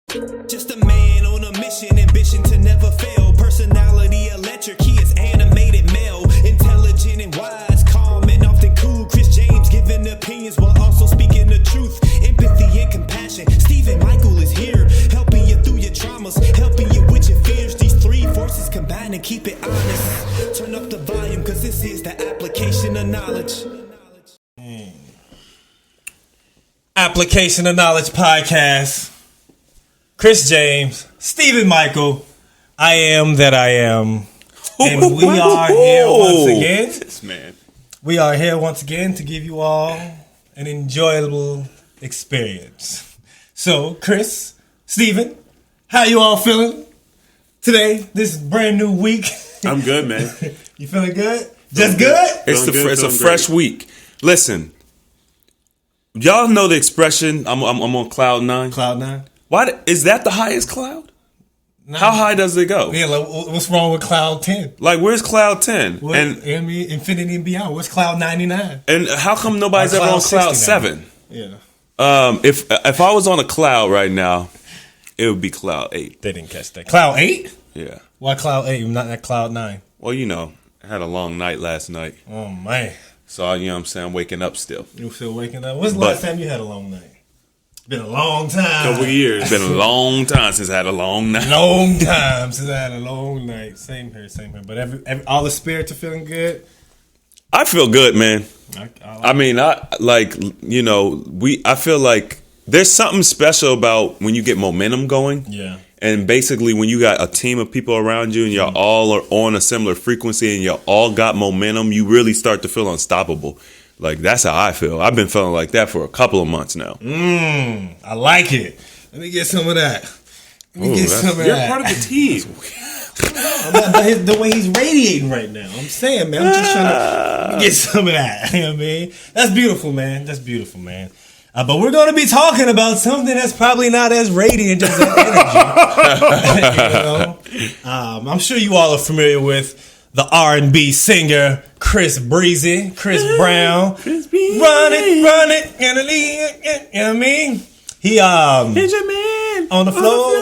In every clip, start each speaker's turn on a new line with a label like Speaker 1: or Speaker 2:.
Speaker 1: Just a man on a mission, ambition to never fail. Personality electric, he is animated male. Intelligent and wise, calm and often cool. Chris James giving opinions while also speaking the truth. Empathy and compassion, Stephen Michael is here. Helping you through your traumas, helping you with your fears. These three forces combine and keep it honest. Turn up the volume, cause this is the application of knowledge.
Speaker 2: Application of Knowledge podcast. Chris James, Stephen Michael, I am that I am. And we are here once again.
Speaker 3: This man.
Speaker 2: We are here once again to give you all an enjoyable experience. So, Chris, Stephen, how you all feeling today? This brand new week.
Speaker 3: I'm good, man.
Speaker 2: You feeling good? Just good?
Speaker 3: It's a fresh week. Listen, y'all know the expression, I'm on cloud nine.
Speaker 2: Cloud nine?
Speaker 3: Why is that the highest cloud?
Speaker 2: No.
Speaker 3: How high does it go?
Speaker 2: Yeah, like, what's wrong with cloud 10?
Speaker 3: Like, where's cloud 10?
Speaker 2: And infinity and beyond. What's cloud 99?
Speaker 3: And how come nobody's ever on cloud 7?
Speaker 2: Yeah.
Speaker 3: If I was on a cloud right now, it would be cloud 8.
Speaker 2: They didn't catch that. Cloud 8?
Speaker 3: Yeah.
Speaker 2: Why cloud 8? Not that cloud 9?
Speaker 3: Well, you know, I had a long night last night.
Speaker 2: Oh, man.
Speaker 3: So, you know what I'm saying, I'm waking up still.
Speaker 2: You still waking up? When's the last time you had a long night? Been a long time.
Speaker 3: Couple of years. It's been a long time since I had a long night.
Speaker 2: Long time since I had a long night. Same here. But all the spirits are feeling good?
Speaker 3: I feel good, man. I feel like there's something special about when you get momentum going.
Speaker 2: Yeah.
Speaker 3: And basically when you got a team of people around you and y'all all are on a similar frequency and y'all all got momentum, you really start to feel unstoppable. Like, that's how I feel. I've been feeling like that for a couple of months now.
Speaker 2: I like it. Let me get some of that.
Speaker 3: You're part of the team.
Speaker 2: The way he's radiating right now. I'm saying, man. I'm just trying to get some of that. You know what I mean? That's beautiful, man. But we're going to be talking about something that's probably not as radiant as energy. You know? I'm sure you all are familiar with the R&B singer Chris Brown. Chris Breezy. Run it, in the league. You know what I mean? He
Speaker 3: Is your man
Speaker 2: on the floor.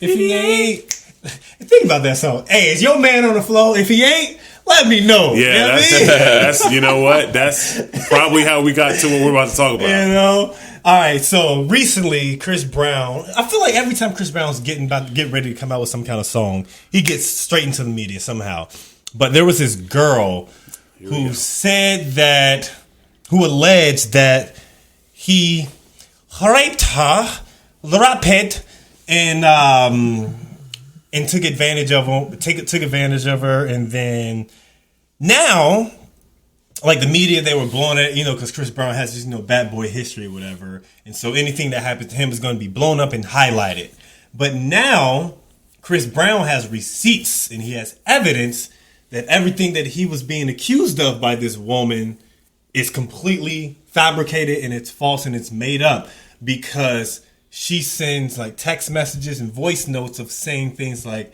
Speaker 2: If he ain't, think about that song. Hey, is your man on the floor? If he ain't, let me know.
Speaker 3: Yeah, that's you know what? That's probably how we got to what we're about to talk about.
Speaker 2: You know. All right, so recently, Chris Brown, I feel like every time Chris Brown's getting ready to come out with some kind of song, he gets straight into the media somehow. But there was this girl who alleged that he raped her, and took advantage of her, and then now, like the media, they were blowing it, because Chris Brown has this, bad boy history or whatever. And so anything that happens to him is going to be blown up and highlighted. But now Chris Brown has receipts and he has evidence that everything that he was being accused of by this woman is completely fabricated and it's false and it's made up, because she sends like text messages and voice notes of saying things like,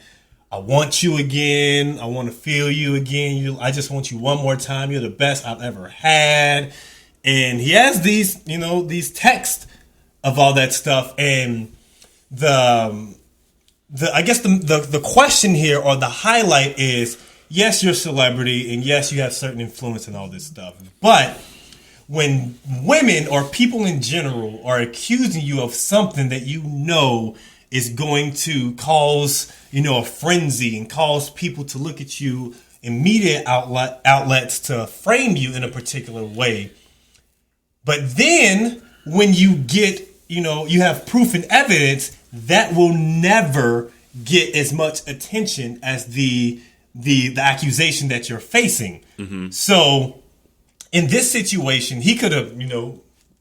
Speaker 2: I want you again. I want to feel you again. I just want you one more time. You're the best I've ever had. And he has these texts of all that stuff. And the question here, or the highlight, is, yes, you're a celebrity and yes, you have certain influence and all this stuff. But when women or people in general are accusing you of something that is going to cause, a frenzy and cause people to look at you in media outlets to frame you in a particular way. But then when you get, you have proof and evidence, that will never get as much attention as the accusation that you're facing. Mm-hmm. So in this situation, he could have,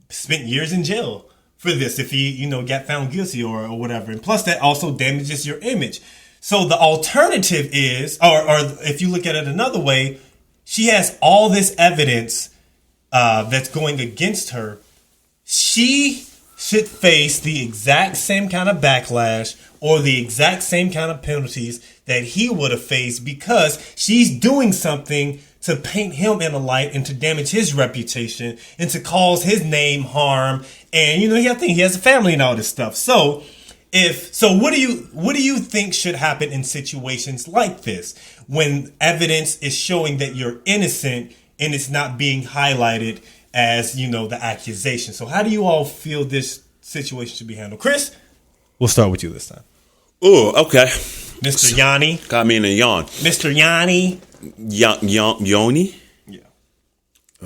Speaker 2: spent years in jail for this if he, got found guilty or whatever. And plus that also damages your image. So the alternative is, or if you look at it another way, she has all this evidence that's going against her. She should face the exact same kind of backlash or the exact same kind of penalties that he would have faced, because she's doing something to paint him in a light and to damage his reputation and to cause his name harm. And, he has a family and all this stuff. So what do you think should happen in situations like this when evidence is showing that you're innocent and it's not being highlighted as, the accusation? So how do you all feel this situation should be handled? Chris, we'll start with you this time.
Speaker 3: Oh, okay.
Speaker 2: Mr. Yanni.
Speaker 3: Got me in a yawn.
Speaker 2: Mr. Yanni.
Speaker 3: Yoni?
Speaker 2: Yeah.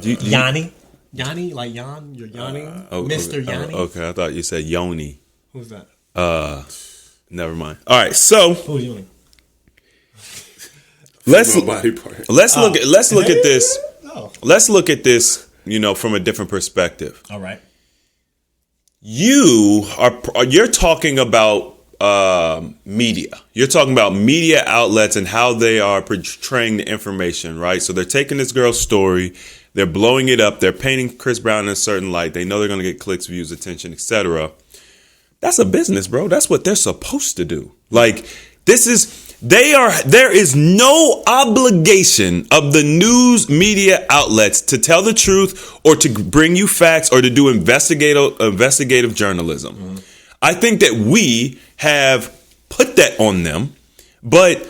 Speaker 3: Yanni?
Speaker 2: Yanni, like Yan? You're Yanni? Mr. Yanni?
Speaker 3: Okay, I thought you said Yoni.
Speaker 2: Who's that?
Speaker 3: Never mind. All right, so
Speaker 2: Who's Yoni?
Speaker 3: let's look at this.
Speaker 2: Oh.
Speaker 3: Let's look at this, from a different perspective.
Speaker 2: All right.
Speaker 3: You're talking about media. You're talking about media outlets and how they are portraying the information, right? So they're taking this girl's story, they're blowing it up, they're painting Chris Brown in a certain light. They know they're going to get clicks, views, attention, etc. That's a business, bro. That's what they're supposed to do. Like, there is no obligation of the news media outlets to tell the truth or to bring you facts or to do investigative journalism. Mm-hmm. I think that we have put that on them, but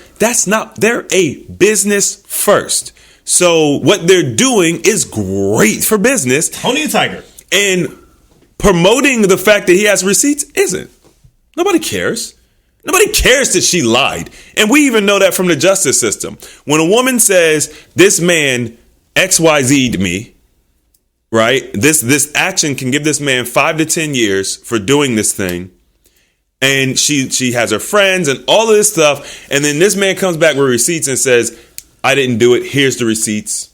Speaker 3: they're a business first. So what they're doing is great for business.
Speaker 2: Tony the Tiger.
Speaker 3: And promoting the fact that he has receipts isn't. Nobody cares. Nobody cares that she lied. And we even know that from the justice system. When a woman says, this man XYZ'd me, right? This action can give this man 5 to 10 years for doing this thing. And she has her friends and all of this stuff. And then this man comes back with receipts and says, I didn't do it. Here's the receipts.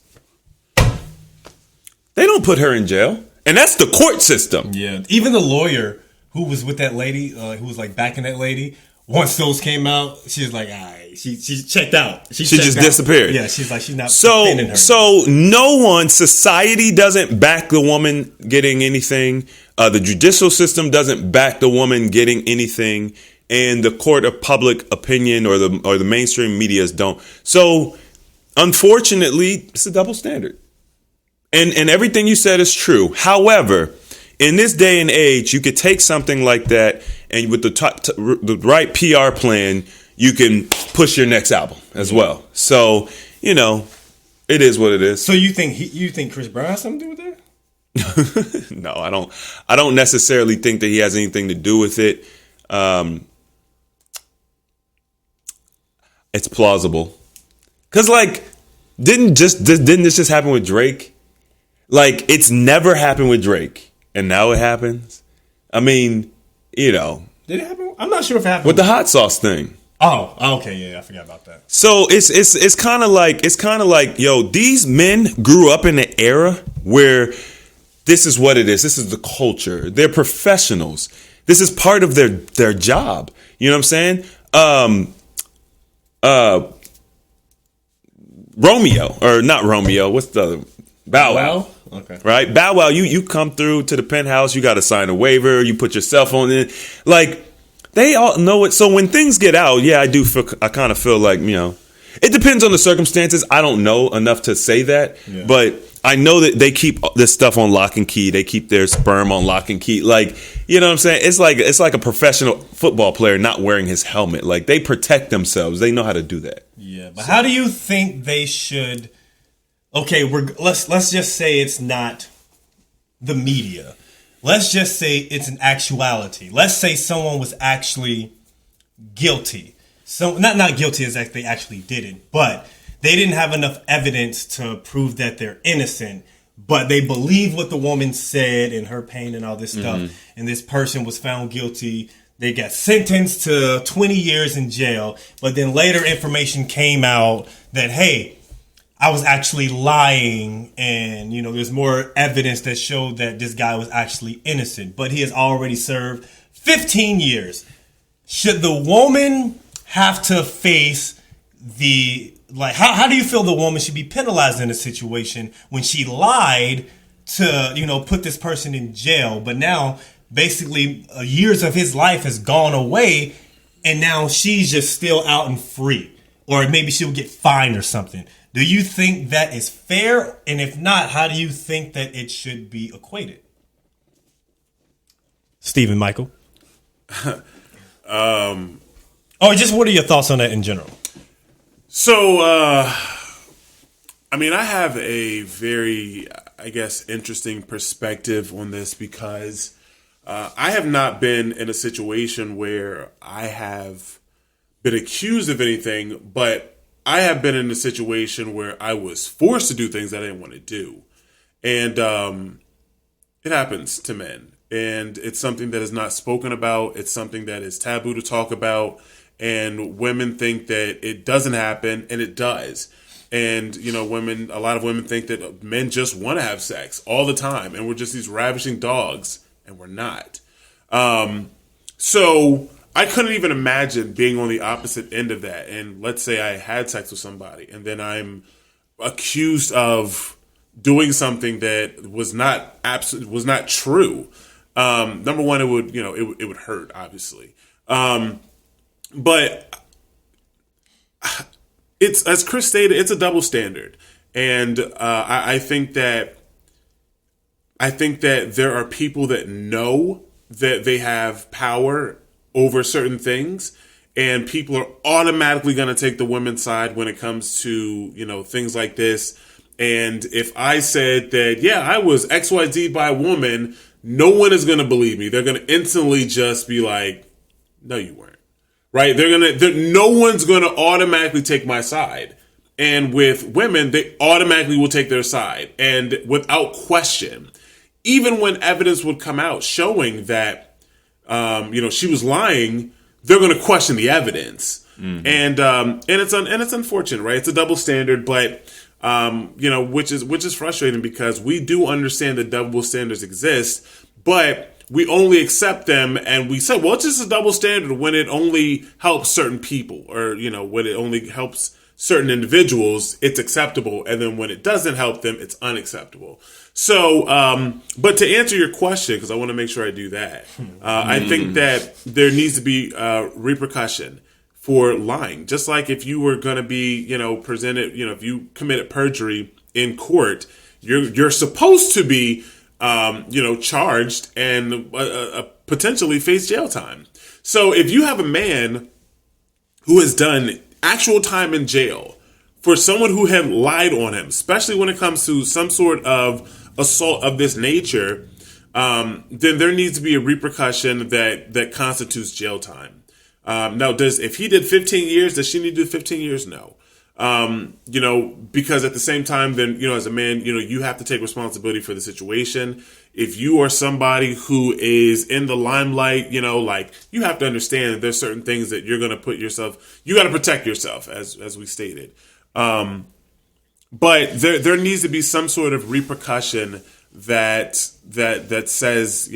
Speaker 3: They don't put her in jail. And that's the court system.
Speaker 2: Yeah. Even the lawyer who was with that lady, who was like backing that lady, once those came out, she was like, all right, she checked out.
Speaker 3: She just disappeared.
Speaker 2: Yeah, she's like, she's not
Speaker 3: defending her. So society doesn't back the woman getting anything. The judicial system doesn't back the woman getting anything. And the court of public opinion or the mainstream medias don't. So unfortunately, it's a double standard. And everything you said is true. However, in this day and age, you could take something like that and with the right PR plan, you can push your next album as well. So, it is what it is.
Speaker 2: So you think Chris Brown has something to do with that?
Speaker 3: No, I don't necessarily think that he has anything to do with it. It's plausible. Cause didn't this just happen with Drake? Like, it's never happened with Drake, and now it happens. I mean,
Speaker 2: Did it happen? I'm not sure if it happened
Speaker 3: with the hot sauce thing.
Speaker 2: Oh, okay, yeah, I forgot about that.
Speaker 3: So it's kind of like, yo, these men grew up in an era where this is what it is. This is the culture. They're professionals. This is part of their job. You know what I'm saying? Romeo, or not Romeo. What's the Bow Wow?
Speaker 2: Okay.
Speaker 3: Right? Bow Wow, you come through to the penthouse, you got to sign a waiver, you put your cell phone in. Like, they all know it. So when things get out, yeah, I kind of feel like, it depends on the circumstances. I don't know enough to say that, but I know that they keep this stuff on lock and key. They keep their sperm on lock and key. Like, you know what I'm saying? It's like a professional football player not wearing his helmet. Like, they protect themselves. They know how to do that.
Speaker 2: Yeah, but how do you think they should? Okay, let's just say it's not the media. Let's just say it's an actuality. Let's say someone was actually guilty. So not guilty as they actually did it, but they didn't have enough evidence to prove that they're innocent. But they believe what the woman said and her pain and all this stuff. And this person was found guilty. They got sentenced to 20 years in jail. But then later information came out that, hey, I was actually lying, and there's more evidence that showed that this guy was actually innocent, but he has already served 15 years. Should the woman have to face how do you feel the woman should be penalized in a situation when she lied to, put this person in jail, but now basically years of his life has gone away, and now she's just still out and free, or maybe she'll get fined or something. Do you think that is fair? And if not, how do you think that it should be equated? Stephen Michael. Or just what are your thoughts on that in general?
Speaker 4: So, I mean, I have a very, I guess, interesting perspective on this because I have not been in a situation where I have been accused of anything, but I have been in a situation where I was forced to do things that I didn't want to do. And it happens to men. And it's something that is not spoken about. It's something that is taboo to talk about. And women think that it doesn't happen, and it does. And, you know, a lot of women think that men just want to have sex all the time, and we're just these ravishing dogs, and we're not. So I couldn't even imagine being on the opposite end of that. And let's say I had sex with somebody, and then I'm accused of doing something that was not true. Number one, it would hurt, obviously. But it's, as Chris stated, it's a double standard, and I think that there are people that know that they have power over certain things, and people are automatically going to take the women's side when it comes to, you know, things like this. And if I said that, yeah, I was XYZ by a woman, no one is going to believe me. They're going to instantly just be like, no, you weren't. Right? No one's going to automatically take my side. And with women, they automatically will take their side. And without question, even when evidence would come out showing that, she was lying, they're going to question the evidence. Mm-hmm. And it's unfortunate, right? It's a double standard, but, which is frustrating because we do understand that double standards exist, but we only accept them, and we say, well, it's just a double standard when it only helps certain people, or, you know, when it only helps certain individuals, it's acceptable. And then when it doesn't help them, it's unacceptable. So, but to answer your question, because I want to make sure I do that, I think that there needs to be repercussion for lying. Just like if you were going to be, presented, if you committed perjury in court, you're supposed to be charged and potentially face jail time. So if you have a man who has done actual time in jail for someone who had lied on him, especially when it comes to some sort of assault of this nature, then there needs to be a repercussion that constitutes jail time. Now, if he did 15 years, does she need to do 15 years? No. Because at the same time, then, as a man, you have to take responsibility for the situation. If you are somebody who is in the limelight, you have to understand that there's certain things that you're going to you got to protect yourself, as we stated. But there needs to be some sort of repercussion that says,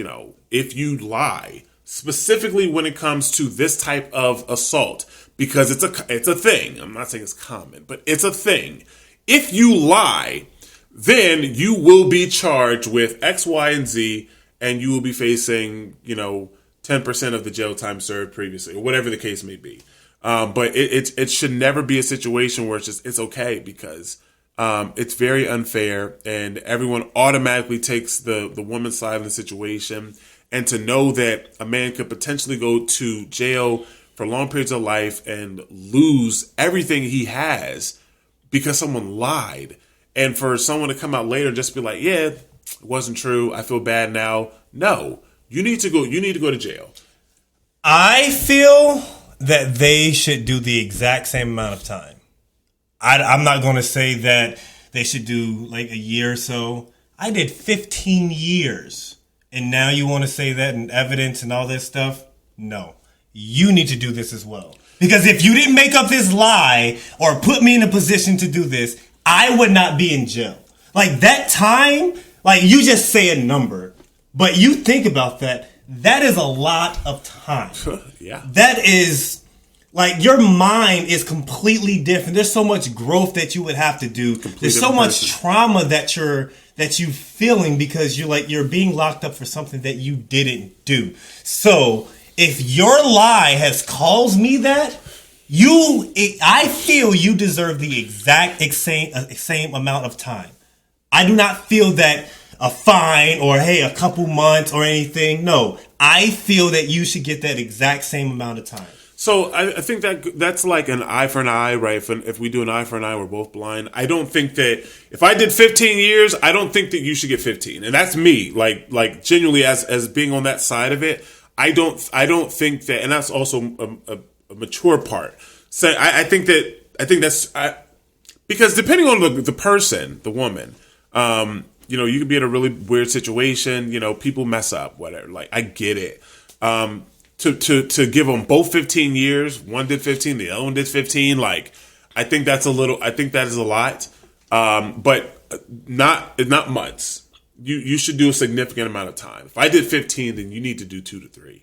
Speaker 4: if you lie, specifically when it comes to this type of assault, because it's a thing. I'm not saying it's common, but it's a thing. If you lie, then you will be charged with X, Y, and Z, and you will be facing, 10% of the jail time served previously, or whatever the case may be. But it should never be a situation where it's okay, because it's very unfair, and everyone automatically takes the woman's side of the situation. And to know that a man could potentially go to jail for long periods of life and lose everything he has because someone lied, and for someone to come out later and just be like, yeah, it wasn't true, I feel bad now. No, you need to go to jail.
Speaker 2: I feel that they should do the exact same amount of time. I'm not going to say that they should do like a year or so. I did 15 years. And now you want to say that in evidence and all this stuff? No. You need to do this as well. Because if you didn't make up this lie or put me in a position to do this, I would not be in jail. Like that time, like you just say a number, but you think about that, that is a lot of time.
Speaker 4: Yeah.
Speaker 2: That is, like, your mind is completely different. There's so much growth that you would have to do. There's so much trauma that you feeling because you're being locked up for something that you didn't do. So if your lie has caused me that, I feel you deserve the exact same amount of time. I do not feel that a fine or, hey, a couple months or anything. No, I feel that you should get that exact same amount of time.
Speaker 4: So I think that's like an eye for an eye, right? If we do an eye for an eye, we're both blind. I don't think that if I did 15 years, I don't think that you should get 15. And that's me, like genuinely as being on that side of it. I don't think that, and that's also a mature part. So I think that's because depending on the person, the woman, you could be in a really weird situation. People mess up, whatever. Like I get it. To give them both 15 years, one did 15, the other one did 15. Like, I think that is a lot, but not months. You should do a significant amount of time. If I did 15, then you need to do 2 to 3.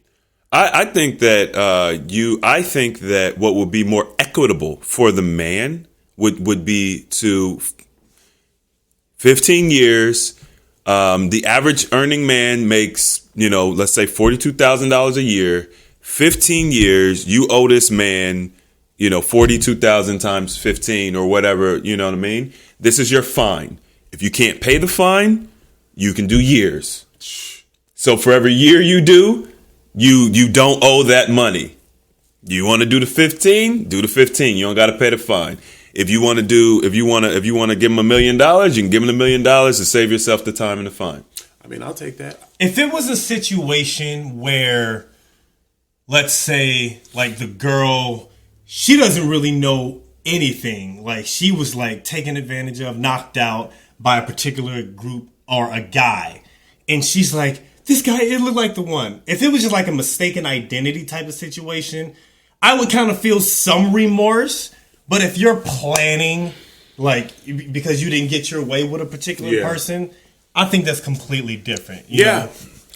Speaker 3: I think that I think that what would be more equitable for the man would be to 15 years. The average earning man makes, let's say $42,000 a year. 15 years, you owe this man, 42,000 times 15 or whatever. You know what I mean? This is your fine. If you can't pay the fine, you can do years. So for every year you do, you don't owe that money. You want to do the 15? Do the 15. You don't got to pay the fine. If you want to give him $1 million, you can give him $1 million to save yourself the time and the fine.
Speaker 4: I mean, I'll take that.
Speaker 2: If it was a situation where, let's say, like the girl, she doesn't really know anything. Like she was like taken advantage of, knocked out by a particular group or a guy. And she's like, this guy, it looked like the one. If it was just like a mistaken identity type of situation, I would kind of feel some remorse. But if you're planning, like, because you didn't get your way with a particular person, I think that's completely different. You know?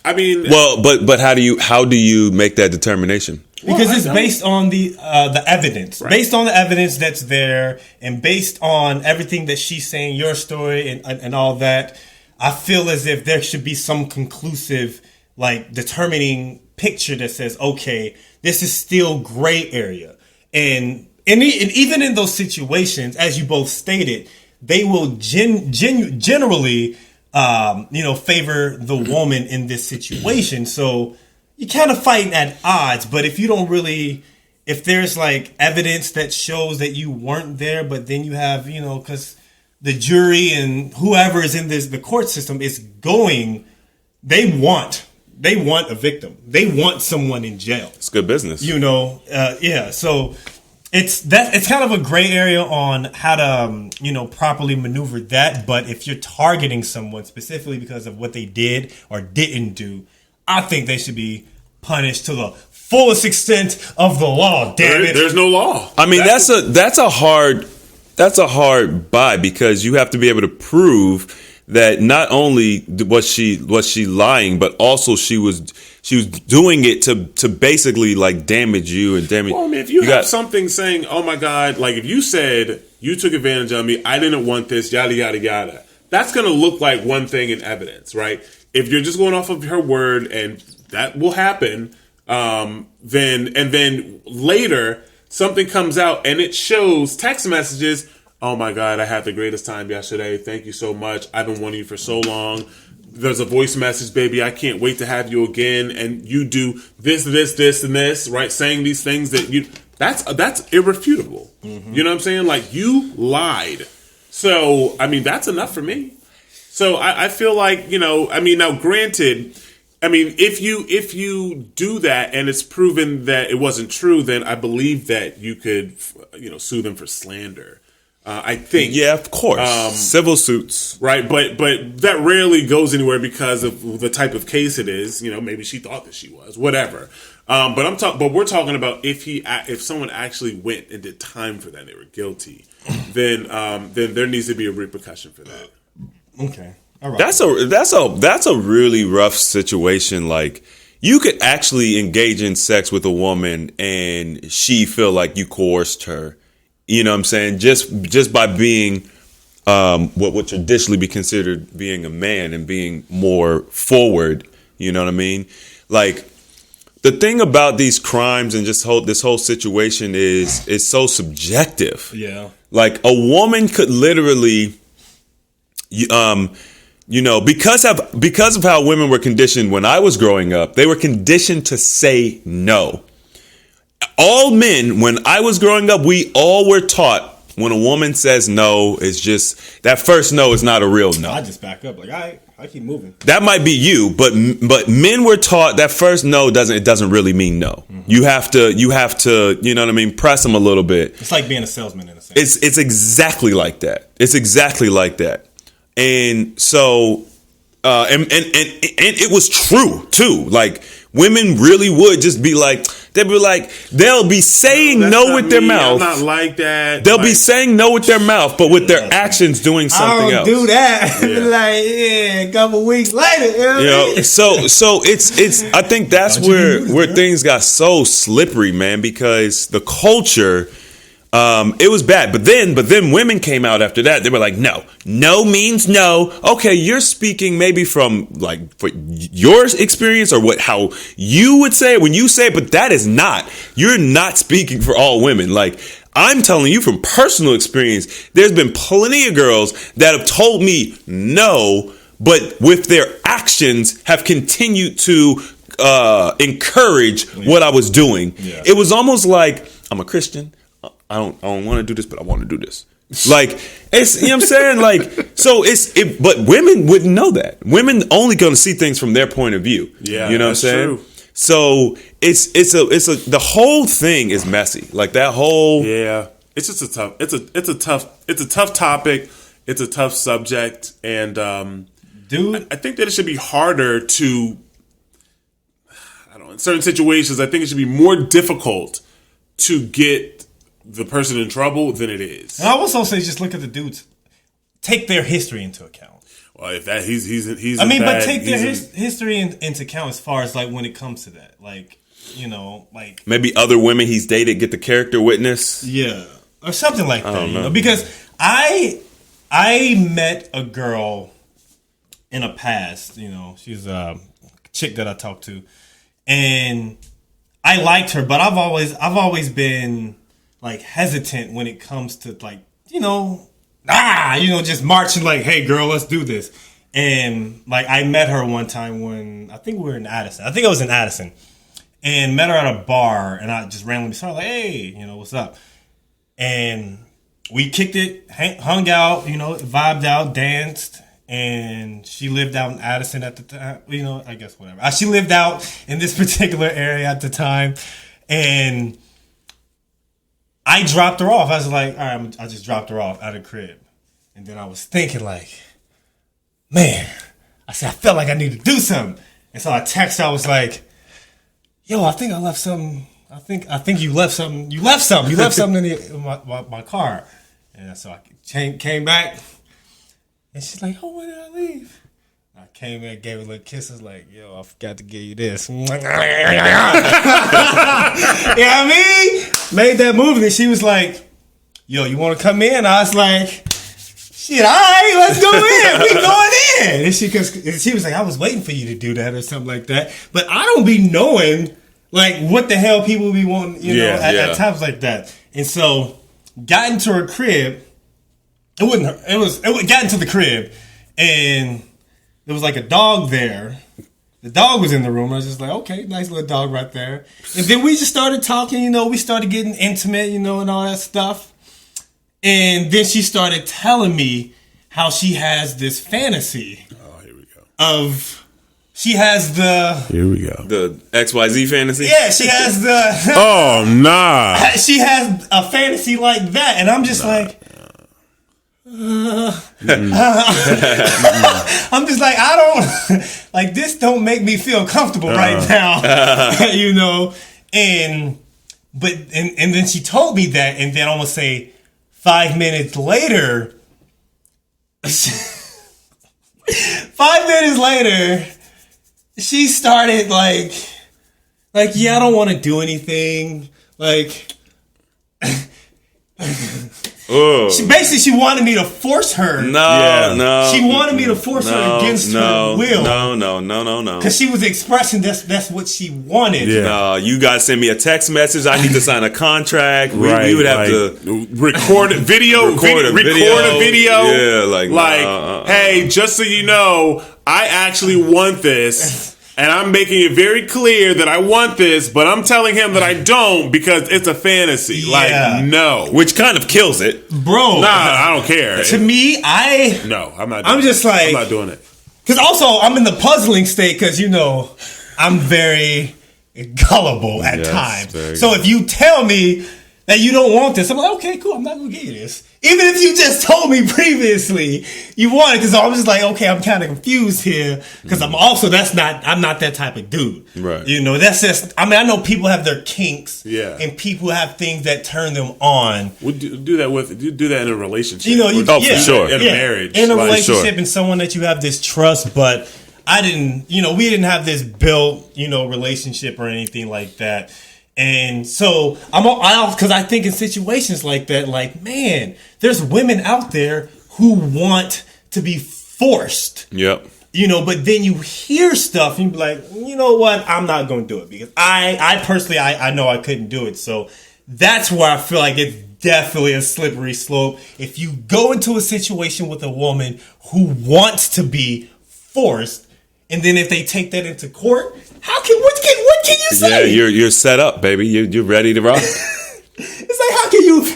Speaker 4: I mean,
Speaker 3: well, but how do you make that determination?
Speaker 2: Because it's based on the evidence, based on the evidence that's there, and based on everything that she's saying, your story and all that. I feel as if there should be some conclusive, like, determining picture that says, okay, this is still gray area, and even in those situations, as you both stated, they will generally, favor the woman in this situation. So you're kind of fighting at odds. But if you don't really, if there's like evidence that shows that you weren't there, but then you have, because the jury and whoever is in the court system is going, they want a victim. They want someone in jail.
Speaker 3: It's good business.
Speaker 2: So it's kind of a gray area on how to, properly maneuver that. But if you're targeting someone specifically because of what they did or didn't do, I think they should be punished to the fullest extent of the law. Damn it.
Speaker 4: There's no law.
Speaker 3: I mean, that's a hard buy, because you have to be able to prove that not only was she lying, but also she was doing it to basically like damage you and damage.
Speaker 4: Well, I mean, if you have something saying, "Oh my God," like if you said you took advantage of me, I didn't want this, yada yada yada, that's going to look like one thing in evidence, right? If you're just going off of her word, and that will happen, then later something comes out and it shows text messages. Oh my God, I had the greatest time yesterday. Thank you so much. I've been wanting you for so long. There's a voice message, baby. I can't wait to have you again. And you do this, and this, right? Saying these things that's irrefutable. Mm-hmm. You know what I'm saying? Like, you lied. So, I mean, that's enough for me. So I feel like, now granted, if you do that and it's proven that it wasn't true, then I believe that you could, sue them for slander. I think.
Speaker 3: Yeah, of course. Civil suits.
Speaker 4: Right, but that rarely goes anywhere because of the type of case it is. Maybe she thought that she was, whatever. But we're talking about if someone actually went and did time for that, they were guilty, then there needs to be a repercussion for that.
Speaker 2: Okay. All right.
Speaker 3: That's a really rough situation. Like, you could actually engage in sex with a woman and she feel like you coerced her. You know what I'm saying? Just by being what would traditionally be considered being a man and being more forward. You know what I mean? Like, the thing about these crimes and just this whole situation is it's so subjective.
Speaker 2: Yeah.
Speaker 3: Like, a woman could literally, because of how women were conditioned when I was growing up, they were conditioned to say no. All men, when I was growing up, we all were taught when a woman says no, it's just that first no is not a real no.
Speaker 2: I just back up like, I keep moving.
Speaker 3: That might be you, but men were taught that first no doesn't really mean no. Mm-hmm. You have to, you know what I mean, press them a little bit.
Speaker 2: It's like being a salesman in a sense.
Speaker 3: It's exactly like that. It's exactly like that. And so and it was true too. Like women really would just be like, they'll be saying no with their mouth.
Speaker 4: I'm not like that.
Speaker 3: They'll be saying no with their mouth, but with their actions doing something else.
Speaker 2: I don't do that. A couple weeks later.
Speaker 3: So it's. I think that's where things got so slippery, man, because the culture. It was bad, but then women came out after that. They were like, no means no. Okay, you're speaking maybe from like for your experience or how you would say it when you say it, but that is not. You're not speaking for all women. Like I'm telling you from personal experience, there's been plenty of girls that have told me no, but with their actions have continued to encourage what I was doing. Yeah. It was almost like I'm a Christian. I don't want to do this, but I want to do this. Like it's, you know what I'm saying? Like, so but women wouldn't know that. Women only going to see things from their point of view. Yeah. You know what I'm saying? True. So it's the whole thing is messy. Like that whole.
Speaker 4: Yeah. It's just it's a tough topic. It's a tough subject. And, dude, I think that it should be harder to, in certain situations, I think it should be more difficult to get the person in trouble than it is.
Speaker 2: And I would also say just look at the dudes. Take their history into account.
Speaker 4: Well, if that he's
Speaker 2: but take their history into account as far as like when it comes to that, like like
Speaker 3: maybe other women he's dated get the character witness,
Speaker 2: or something like that. Because I met a girl in a past. She's a chick that I talked to, and I liked her, but I've always been like hesitant when it comes to like, just marching like, hey girl, let's do this. And like I met her one time when I think we were in Addison. I think I was in Addison and met her at a bar and I just randomly saw her like, hey, what's up? And we kicked it, hung out, vibed out, danced. And she lived out in Addison at the time, I guess whatever. She lived out in this particular area at the time. And I dropped her off. I was like, all right, I just dropped her off out of the crib. And then I was thinking like, man, I felt like I need to do something. And so I texted her, I was like, yo, I think I left something. I think you left something. You left something in my car. And so I came back. And she's like, oh, where did I leave? I came in, gave her a little kiss. I was like, yo, I forgot to give you this. You know what I mean? Made that move. And she was like, yo, you want to come in? I was like, shit, all right, let's go in. We going in. And she was like, I was waiting for you to do that or something like that. But I don't be knowing, like, what the hell people be wanting, at times like that. And so, got into her crib. It got into the crib, and there was like a dog there. The dog was in the room. I was just like, okay, nice little dog right there. And then we just started talking, we started getting intimate, and all that stuff. And then she started telling me how she has this fantasy.
Speaker 4: Oh, here we go.
Speaker 3: Here we go. The XYZ fantasy?
Speaker 2: Yeah, she has the...
Speaker 4: Oh, nah.
Speaker 2: She has a fantasy like that, and I'm just like... I'm just like, I don't like this. Don't make me feel comfortable right now, And then she told me that, and then almost say 5 minutes later, 5 minutes later, she started like yeah, I don't want to do anything, like. She wanted me to force her.
Speaker 3: No.
Speaker 2: She wanted me to force her against her will.
Speaker 3: No.
Speaker 2: Because she was expressing that's what she wanted.
Speaker 4: Yeah.
Speaker 3: No, you guys send me a text message. I need to sign a contract. We would have to
Speaker 4: record a video. Record a video.
Speaker 3: Yeah,
Speaker 4: hey, just so you know, I actually want this. And I'm making it very clear that I want this, but I'm telling him that I don't because it's a fantasy.
Speaker 2: Yeah.
Speaker 4: No.
Speaker 3: which kind of kills it.
Speaker 2: Bro.
Speaker 4: Nah, I don't care.
Speaker 2: To me,
Speaker 4: No, I'm not doing
Speaker 2: I'm just
Speaker 4: it.
Speaker 2: like...
Speaker 4: I'm not doing it.
Speaker 2: Because also, I'm in the puzzling state because, I'm very gullible at times. So if you tell me that you don't want this, I'm like, okay, cool, I'm not going to get you this. Even if you just told me previously you want it, because I'm just like, okay, I'm kind of confused here. Because I'm not that type of dude.
Speaker 3: Right.
Speaker 2: That's just, I know people have their kinks.
Speaker 4: Yeah.
Speaker 2: And people have things that turn them on.
Speaker 4: We'll do that in a relationship.
Speaker 3: for sure.
Speaker 4: In a marriage.
Speaker 2: In a relationship
Speaker 3: sure.
Speaker 2: and someone that you have this trust, but we didn't have this built, relationship or anything like that. And so because I think in situations like that, like, man, there's women out there who want to be forced.
Speaker 3: Yep.
Speaker 2: But then you hear stuff and you be like, you know what? I'm not going to do it because I personally, I know I couldn't do it. So that's where I feel like it's definitely a slippery slope. If you go into a situation with a woman who wants to be forced, and then if they take that into court, what can you say?
Speaker 3: Yeah, you're set up, baby. You're ready to rock.
Speaker 2: It's like,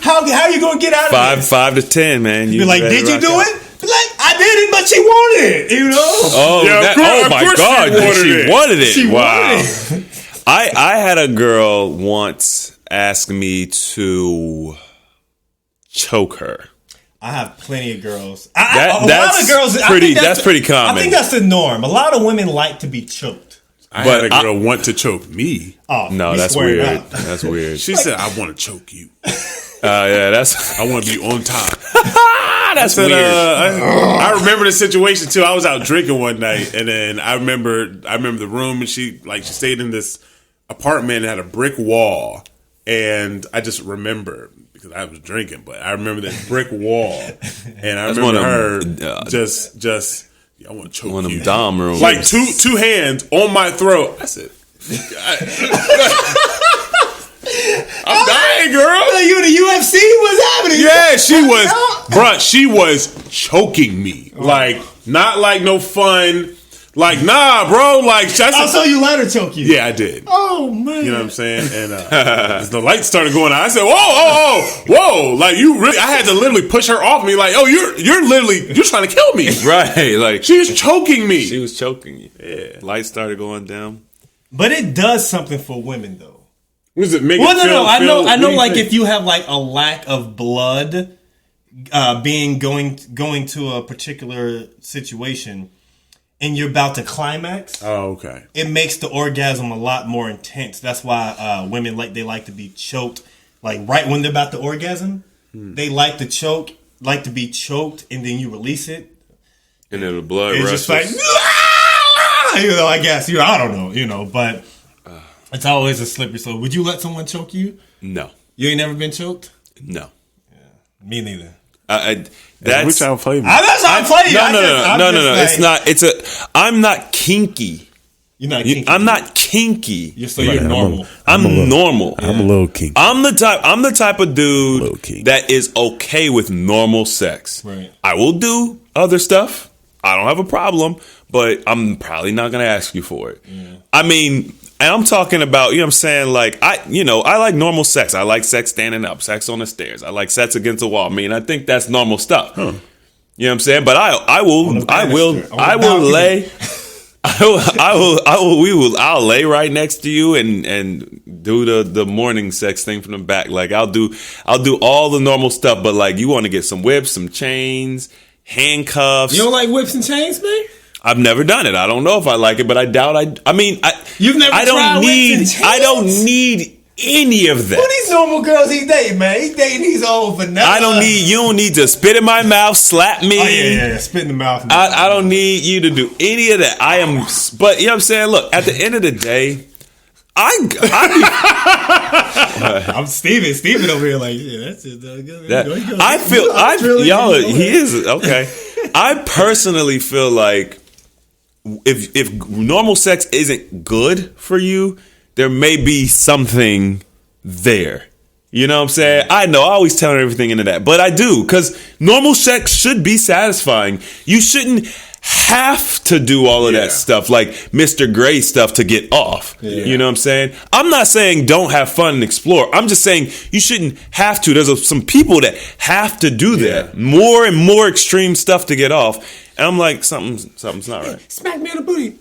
Speaker 2: how are you going to get out of this?
Speaker 3: 5 to 10, man.
Speaker 2: Be like, did you do it? Be like, I did it, but she wanted it,
Speaker 3: Oh,
Speaker 4: yeah,
Speaker 3: my God. She wanted it.
Speaker 2: She
Speaker 3: wow.
Speaker 2: wanted it.
Speaker 3: I had a girl once ask me to choke her.
Speaker 2: I have plenty of girls.
Speaker 3: That's
Speaker 2: lot of girls.
Speaker 3: that's pretty common.
Speaker 2: I think that's the norm. A lot of women like to be choked.
Speaker 4: I had a girl want to choke me.
Speaker 2: Oh,
Speaker 3: no, that's weird. That's weird.
Speaker 4: She said, "I want to choke you."
Speaker 3: I
Speaker 4: want to be on top.
Speaker 3: That's
Speaker 4: weird.
Speaker 3: I
Speaker 4: remember the situation too. I was out drinking one night, and then I remember the room, and she stayed in this apartment and had a brick wall, and I just remember because I was drinking, but I remember this brick wall, and I remember her just. I want to choke
Speaker 3: one of
Speaker 4: you.
Speaker 3: them dom rooms.
Speaker 4: Like two hands on my throat. I said, I'm dying, girl.
Speaker 2: You in the UFC? What's happening?
Speaker 4: Yeah, she was choking me. Like, not like no fun. Like, nah, bro. Like,
Speaker 2: so you let her choke you?
Speaker 4: Yeah, I did.
Speaker 2: Oh, man.
Speaker 4: You know what I'm saying? And as the lights started going on, I said, whoa. Like, I had to literally push her off me. Like, you're trying to kill me.
Speaker 3: Right. Like,
Speaker 4: she was choking me.
Speaker 3: She was choking you.
Speaker 4: Yeah.
Speaker 3: Lights started going down.
Speaker 2: But it does something for women, though.
Speaker 4: What does it make?
Speaker 2: No. I know. Like, if you have like a lack of blood, going to a particular situation, and you're about to climax.
Speaker 4: Oh, okay.
Speaker 2: It makes the orgasm a lot more intense. That's why women like to be choked. Like right when they're about to orgasm, they like to be choked, and then you release it,
Speaker 3: and then the blood
Speaker 2: it's
Speaker 3: rushes.
Speaker 2: just like, I guess I don't know, but it's always a slippery slope. Would you let someone choke you?
Speaker 3: No.
Speaker 2: You ain't never been choked?
Speaker 3: No.
Speaker 2: Yeah, me neither.
Speaker 4: That's which I'll play.
Speaker 2: That's how I play.
Speaker 3: No. It's not. I'm not kinky.
Speaker 2: You're not kinky.
Speaker 3: I'm not kinky.
Speaker 2: You're normal.
Speaker 3: I'm normal.
Speaker 4: I'm a little kinky.
Speaker 3: I'm the type of dude that is okay with normal sex.
Speaker 2: Right.
Speaker 3: I will do other stuff. I don't have a problem, but I'm probably not going to ask you for it. Yeah. I mean, and I'm talking about, what I'm saying? Like, I like normal sex. I like sex standing up, sex on the stairs. I like sex against the wall. I mean, I think that's normal stuff. Huh. You know what I'm saying? But I'll lay right next to you and do the morning sex thing from the back. Like, I'll do all the normal stuff, but like, you want to get some whips, some chains, handcuffs.
Speaker 2: You don't like whips and chains, man?
Speaker 3: I've never done it. I don't know if I like it, but I doubt
Speaker 2: You've never tried whips and chains?
Speaker 3: I don't need any of that.
Speaker 2: What these normal girls he dating, man? He dating these old vanilla.
Speaker 3: You don't need to spit in my mouth, slap me.
Speaker 2: Oh, yeah, spit in the mouth.
Speaker 3: I don't need you to do any of that. But you know what I'm saying? Look, at the end of the day,
Speaker 2: I'm Steven. Steven over here like, yeah, that's it.
Speaker 3: He is okay. I personally feel like if normal sex isn't good for you, there may be something there. You know what I'm saying? I know I always turn everything into that, but I do, because normal sex should be satisfying. You shouldn't have to do all of that stuff, like Mr. Gray stuff, to get off. Yeah. You know what I'm saying? I'm not saying don't have fun and explore. I'm just saying you shouldn't have to. There's some people that have to do that. More and more extreme stuff to get off. And I'm like, something's not right.
Speaker 2: Smack me in the booty.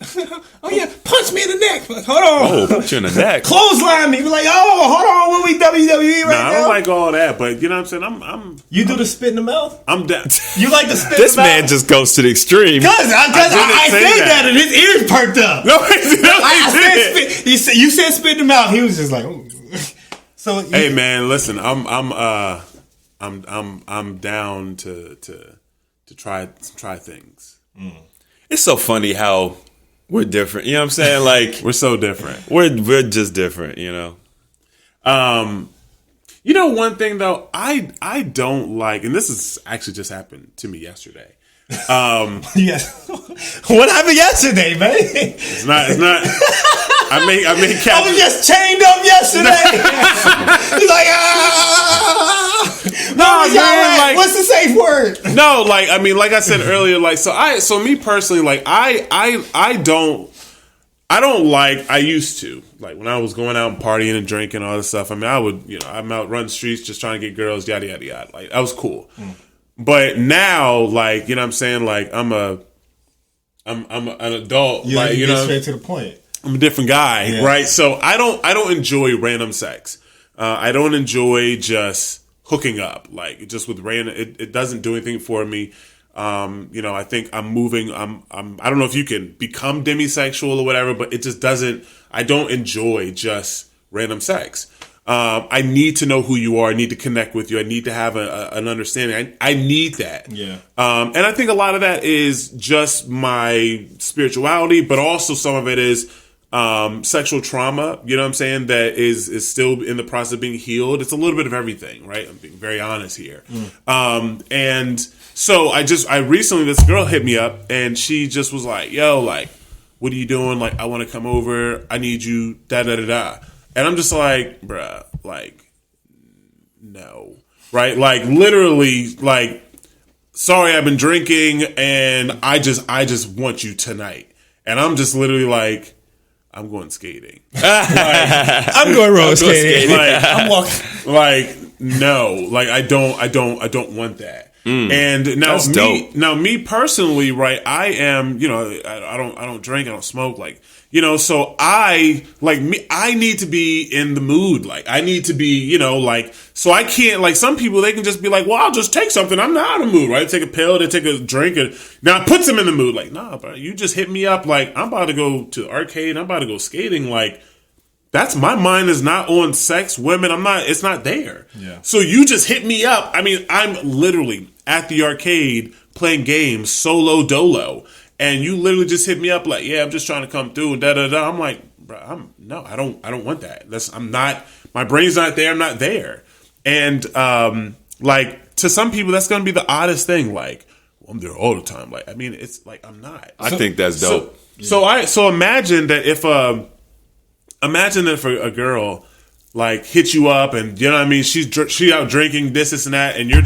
Speaker 2: Oh yeah, punch me in the neck. Hold on.
Speaker 3: Oh, punch you in the neck.
Speaker 2: Clothesline me. Be like, oh, hold on, when we WWE right now.
Speaker 4: I don't like all that, but you know what I'm saying?
Speaker 2: You do the spit in the mouth?
Speaker 4: I'm down.
Speaker 2: You like the spit
Speaker 3: This
Speaker 2: in the mouth?
Speaker 3: man just goes to the extreme.
Speaker 2: Because I said that and his ears perked up.
Speaker 4: No, I
Speaker 2: said spit. You said spit in the mouth. He was just like, ooh. So
Speaker 4: hey man, listen, I'm down to try things.
Speaker 3: It's so funny how we're different. You know what I'm saying? Like
Speaker 4: we're so different.
Speaker 3: We're just different, you know.
Speaker 4: You know, one thing though, I don't like, and this has actually just happened to me yesterday.
Speaker 2: Yes. What happened yesterday, man?
Speaker 4: It's not. I made
Speaker 2: I was just chained up yesterday. He's like, no, man, like, what's the safe word?
Speaker 4: No, like, I mean, like I said earlier, like, so me personally, like, I don't like, I used to, like, when I was going out and partying and drinking and all this stuff, I mean, I would, you know, I'm out running streets just trying to get girls, yada, yada, yada. Like, that was cool. But now, like, you know what I'm saying? Like, I'm an adult.
Speaker 2: You
Speaker 4: like, you
Speaker 2: get
Speaker 4: know,
Speaker 2: straight to the point.
Speaker 4: I'm a different guy, right? So I don't enjoy random sex. I don't enjoy just hooking up, like just with random. It doesn't do anything for me. You know, I think I'm moving. I don't know if you can become demisexual or whatever, but it just doesn't. I don't enjoy just random sex. I need to know who you are. I need to connect with you. I need to have an understanding. I need that.
Speaker 2: Yeah.
Speaker 4: And I think a lot of that is just my spirituality, but also some of it is sexual trauma, you know what I'm saying, that is still in the process of being healed. It's a little bit of everything, right? I'm being very honest here. And so I recently, this girl hit me up and she just was like, yo, like, what are you doing? Like, I want to come over. I need you, da, da, da, da. And I'm just like, bruh, like, no. Right? Like, literally, like, sorry, I've been drinking and I just want you tonight. And I'm just literally like, I'm going skating.
Speaker 2: I'm going roller skating.
Speaker 4: Like,
Speaker 2: I'm walking.
Speaker 4: Like, no, like I don't want that. And now me personally, right? I am, you know, I don't drink, I don't smoke, like, you know, so I need to be in the mood. Like, I need to be, you know, like, so I can't, like, some people, they can just be like, well, I'll just take something. I'm not in the mood, right? Take a pill, they take a drink, and now it puts them in the mood. Like, nah, bro, you just hit me up. Like, I'm about to go to the arcade. I'm about to go skating. Like, that's, my mind is not on sex, women. It's not there.
Speaker 2: Yeah.
Speaker 4: So you just hit me up. I mean, I'm literally at the arcade playing games, solo dolo. And you literally just hit me up like, yeah, I'm just trying to come through and da da da. I'm like, bro, I don't want that. My brain's not there. I'm not there. And like, to some people, that's going to be the oddest thing. Like, well, I'm there all the time. Like, I mean, it's like, I'm not.
Speaker 3: I think that's dope.
Speaker 4: So imagine that if a girl like hits you up and, you know what I mean, she out drinking this and that, and you're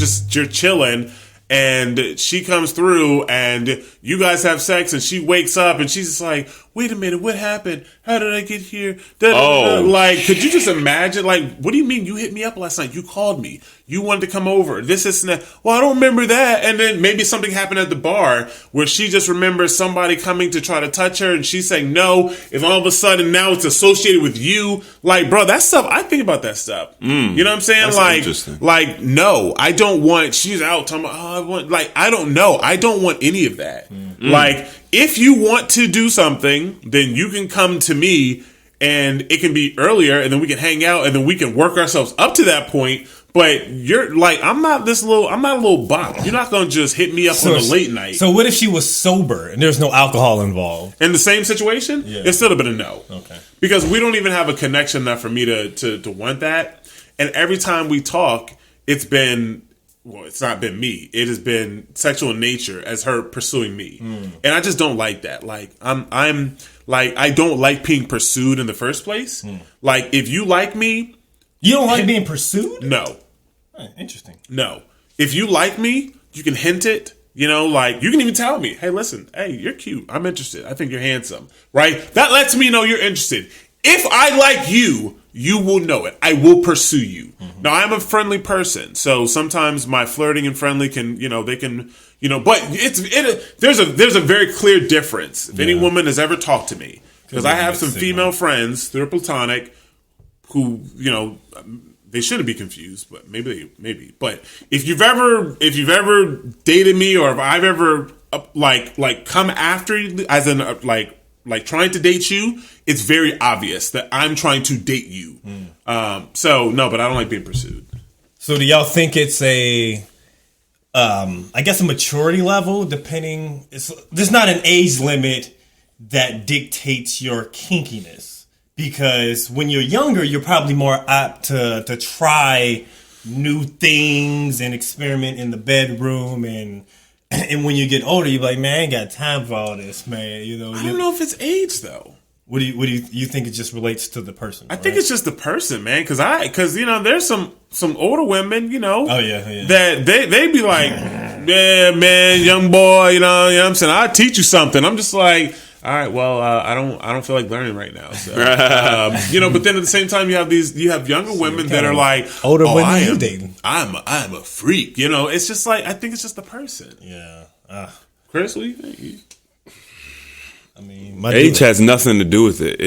Speaker 4: chilling. And she comes through and you guys have sex and she wakes up and she's just like, wait a minute, what happened? How did I get here? Like, could you just imagine? Like, what do you mean you hit me up last night? You called me. You wanted to come over. This and that. Well, I don't remember that. And then maybe something happened at the bar where she just remembers somebody coming to try to touch her and she's saying no. And all of a sudden now it's associated with you. Like, bro, that stuff, I think about that stuff. You know what I'm saying?
Speaker 3: That's
Speaker 4: like,
Speaker 3: interesting.
Speaker 4: Like, no, I don't want, she's out talking about, I want, like, I don't know. I don't want any of that. Like, if you want to do something, then you can come to me and it can be earlier and then we can hang out and then we can work ourselves up to that point. But you're like, I'm not a little bop. You're not going to just hit me up on a late night.
Speaker 2: So what if she was sober and there's no alcohol involved?
Speaker 4: In the same situation, it's still a bit of no.
Speaker 2: Okay.
Speaker 4: Because we don't even have a connection enough for me to want that. And every time we talk, it's not been me. It has been sexual in nature as her pursuing me. And I just don't like that. Like, I'm like, I don't like being pursued in the first place. Like, if you like me.
Speaker 2: You don't like being pursued?
Speaker 4: No.
Speaker 2: Interesting.
Speaker 4: No. If you like me, you can hint it. You know, like, you can even tell me, hey, listen, hey, you're cute. I'm interested. I think you're handsome. Right? That lets me know you're interested. If I like you, you will know it. I will pursue you. Now, I'm a friendly person. So sometimes my flirting and friendly can, they can, but there's a very clear difference. If any woman has ever talked to me, because I have some female friends, they're platonic, who, they shouldn't be confused, but maybe. But if you've ever dated me, or if I've ever like come after you, as in like trying to date you, it's very obvious that I'm trying to date you. So no, but I don't like being pursued.
Speaker 2: So do y'all think it's a maturity level? There's not an age limit that dictates your kinkiness. Because when you're younger, you're probably more apt to try new things and experiment in the bedroom, and when you get older, you're like, man, I ain't got time for all this, man.
Speaker 4: I don't know if it's age though.
Speaker 2: What do you think? It just relates to the person?
Speaker 4: I think it's just the person, man. Because there's some older women,
Speaker 2: Oh yeah.
Speaker 4: that they be like, yeah, man, young boy, you know what I'm saying? I'll teach you something. I'm just like, all right, well, I don't feel like learning right now. So, but then at the same time, you have younger women that are like,
Speaker 2: older women you dating.
Speaker 4: I'm a freak. It's just like, I think it's just the person.
Speaker 2: Yeah.
Speaker 4: Chris, what do you think?
Speaker 3: I mean, age has nothing to do with it.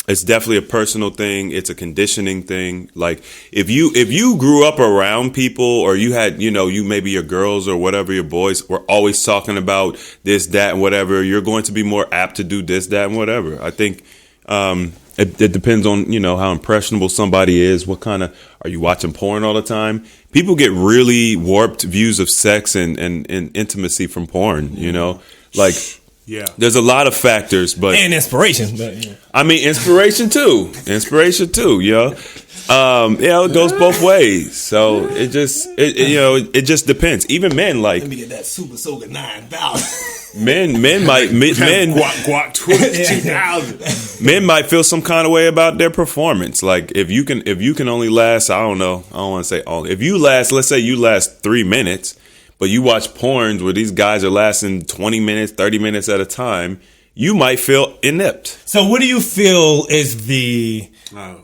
Speaker 3: It's definitely a personal thing. It's a conditioning thing. Like if you grew up around people, or you had, you maybe your girls or whatever, your boys were always talking about this, that, and whatever, you're going to be more apt to do this, that, and whatever. I think it depends on, how impressionable somebody is. What kind of, are you watching porn all the time? People get really warped views of sex and intimacy from porn, like.
Speaker 4: Yeah,
Speaker 3: there's a lot of factors,
Speaker 2: and inspiration. But,
Speaker 3: I mean, inspiration too. It goes both ways. So it just depends. Even men, like,
Speaker 2: let me get that Super Soaker 9000.
Speaker 3: Men might
Speaker 4: guac 2000.
Speaker 3: Men might feel some kind of way about their performance. Like if you can only last, I don't want to say only. If you last, let's say you last 3 minutes. But you watch porns where these guys are lasting 20 minutes, 30 minutes at a time, you might feel inept.
Speaker 2: So what do you feel is the...
Speaker 4: Oh,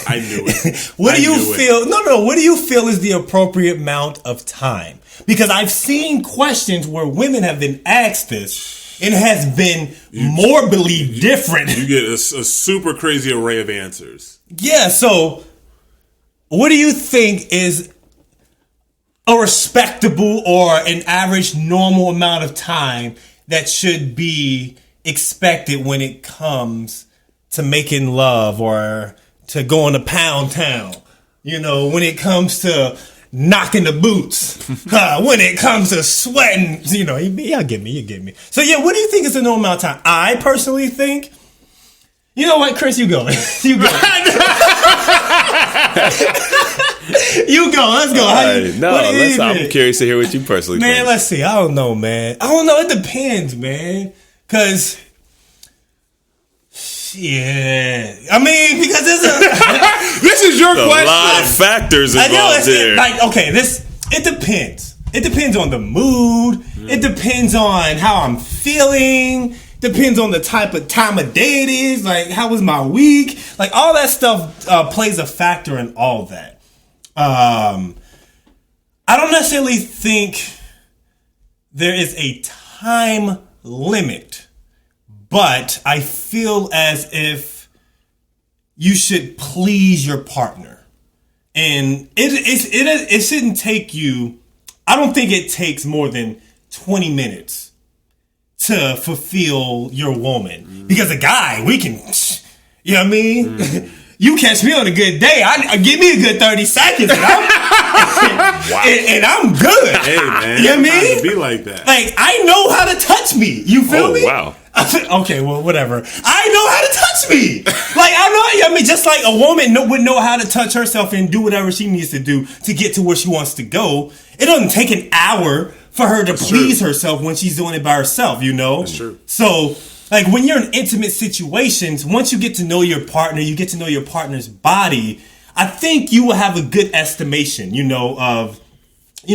Speaker 4: I knew it.
Speaker 2: What do you feel... No. What do you feel is the appropriate amount of time? Because I've seen questions where women have been asked this, and it has been morbidly different.
Speaker 4: You get a super crazy array of answers.
Speaker 2: Yeah, so what do you think is a respectable or an average normal amount of time that should be expected when it comes to making love or to going to Pound Town? When it comes to knocking the boots, when it comes to sweating, y'all get me, you get me. So yeah, what do you think is the normal amount of time? I personally think, you know what, Chris, you go. You go. You go. Let's go.
Speaker 3: I'm curious to hear what you personally think.
Speaker 2: Man, let's see. I don't know, man. I don't know. It depends, man. Because, yeah. I mean, because
Speaker 4: this is your question.
Speaker 3: A lot of factors involved here.
Speaker 2: It depends. It depends on the mood. It depends on how I'm feeling. Depends on the type of time of day it is. Like, how was my week? Like, all that stuff plays a factor in all that. I don't necessarily think there is a time limit, but I feel as if you should please your partner, and it shouldn't take you. I don't think it takes more than 20 minutes to fulfill your woman, because a guy, we can, you know what I mean. You catch me on a good day, I give me a good 30 seconds, and I'm good.
Speaker 4: Hey man,
Speaker 2: you know what I mean?
Speaker 4: To be like that.
Speaker 2: Like, I know how to touch me. You feel me?
Speaker 3: Wow.
Speaker 2: Okay, well, whatever. I know how to touch me. Like, I mean, just like a woman would know how to touch herself and do whatever she needs to do to get to where she wants to go. It doesn't take an hour for her to please herself when she's doing it by herself, you know?
Speaker 4: That's true.
Speaker 2: So, like, when you're in intimate situations, once you get to know your partner, you get to know your partner's body, I think you will have a good estimation, of,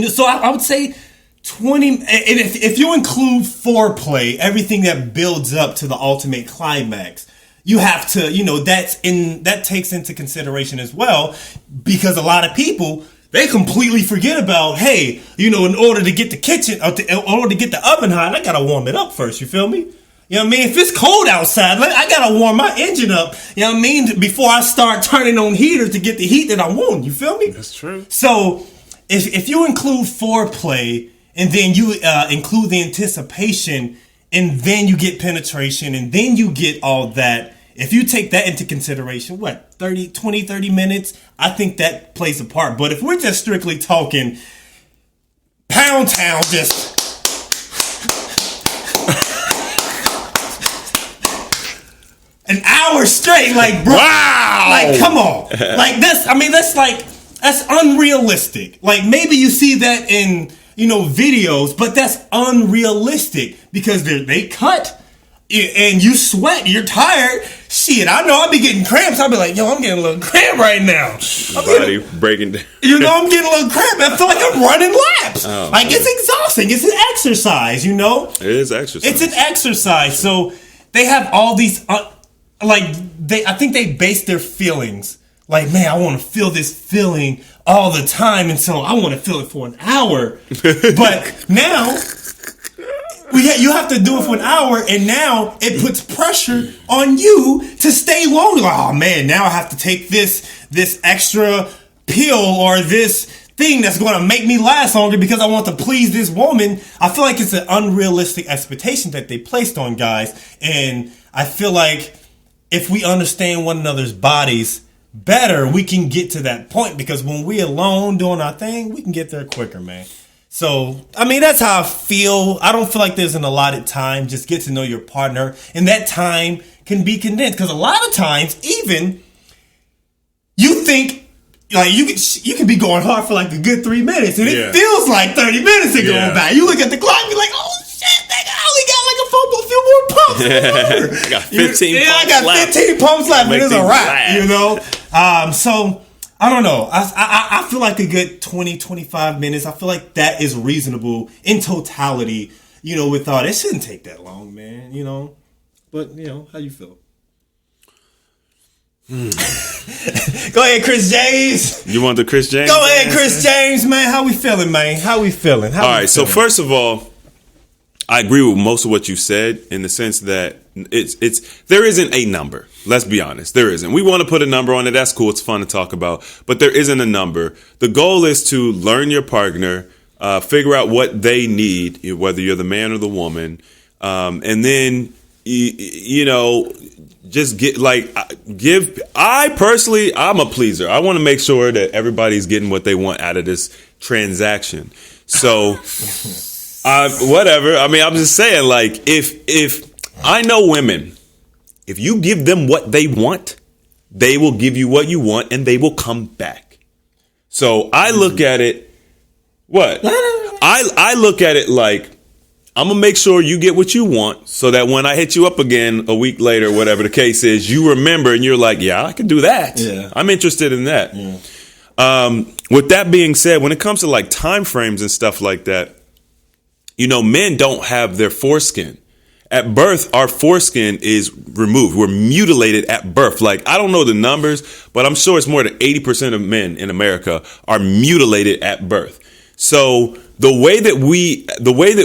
Speaker 2: so I would say 20, and if you include foreplay, everything that builds up to the ultimate climax, you have to, that takes into consideration as well, because a lot of people, they completely forget about, hey, in order to get the kitchen, in order to get the oven hot, I gotta warm it up first, you feel me? You know what I mean? If it's cold outside, I gotta warm my engine up, you know what I mean, before I start turning on heaters to get the heat that I want, you feel me?
Speaker 4: That's true.
Speaker 2: So, if you include foreplay, and then you include the anticipation, and then you get penetration, and then you get all that. If you take that into consideration, 30 minutes, I think that plays a part. But if we're just strictly talking pound town, just an hour straight, like, bro,
Speaker 3: wow,
Speaker 2: like, come on, like that's unrealistic. Like, maybe you see that in videos, but that's unrealistic because they cut and you sweat, you're tired. Shit, I know I'll be getting cramps. I'll be like, I'm getting a little cramp right now.
Speaker 3: Body breaking down.
Speaker 2: I'm getting a little cramp. I feel like I'm running laps. It's exhausting. It's an exercise,
Speaker 3: It is exercise.
Speaker 2: It's an exercise. So they have all these, I think they base their feelings. Like, man, I want to feel this feeling all the time, and so I want to feel it for an hour. But now, you have to do it for an hour, and now it puts pressure on you to stay longer. Like, oh man, now I have to take this extra pill or this thing that's going to make me last longer because I want to please this woman. I feel like it's an unrealistic expectation that they placed on guys, and I feel like if we understand one another's bodies better, we can get to that point, because when we're alone doing our thing, we can get there quicker, man. So, I mean, that's how I feel. I don't feel like there's an allotted time. Just get to know your partner, and that time can be condensed, because a lot of times, even, you think, like, you can be going hard for like a good 3 minutes, and it feels like 30 minutes are going by. You look at the clock and be like, oh shit, nigga, I only got like a few more pumps.
Speaker 3: I got 15 pumps left.
Speaker 2: I got 15 pumps left, and it's a wrap, So, I don't know. I feel like a good 20, 25 minutes. I feel like that is reasonable in totality, with all. It shouldn't take that long, man, But, how you feel? Go ahead, Chris James.
Speaker 3: You want the Chris James?
Speaker 2: Go ahead, Chris James, man. How we feeling, man? How we feeling?
Speaker 3: All right, so first of all, I agree with most of what you said in the sense that there isn't a number. Let's be honest. There isn't. We want to put a number on it. That's cool. It's fun to talk about. But there isn't a number. The goal is to learn your partner, figure out what they need, whether you're the man or the woman. And then, just I'm a pleaser. I want to make sure that everybody's getting what they want out of this transaction. So, whatever. I mean, I'm just saying, like, if I know women, if you give them what they want, they will give you what you want, and they will come back. So I look at it, I look at it like, I'm going to make sure you get what you want so that when I hit you up again a week later, whatever the case is, you remember and you're like, yeah, I can do that. Yeah. I'm interested in that. Yeah. With that being said, when it comes to like time frames and stuff like that, men don't have their foreskin. At birth, our foreskin is removed. We're mutilated at birth. Like, I don't know the numbers, but I'm sure it's more than 80% of men in America are mutilated at birth. So the way that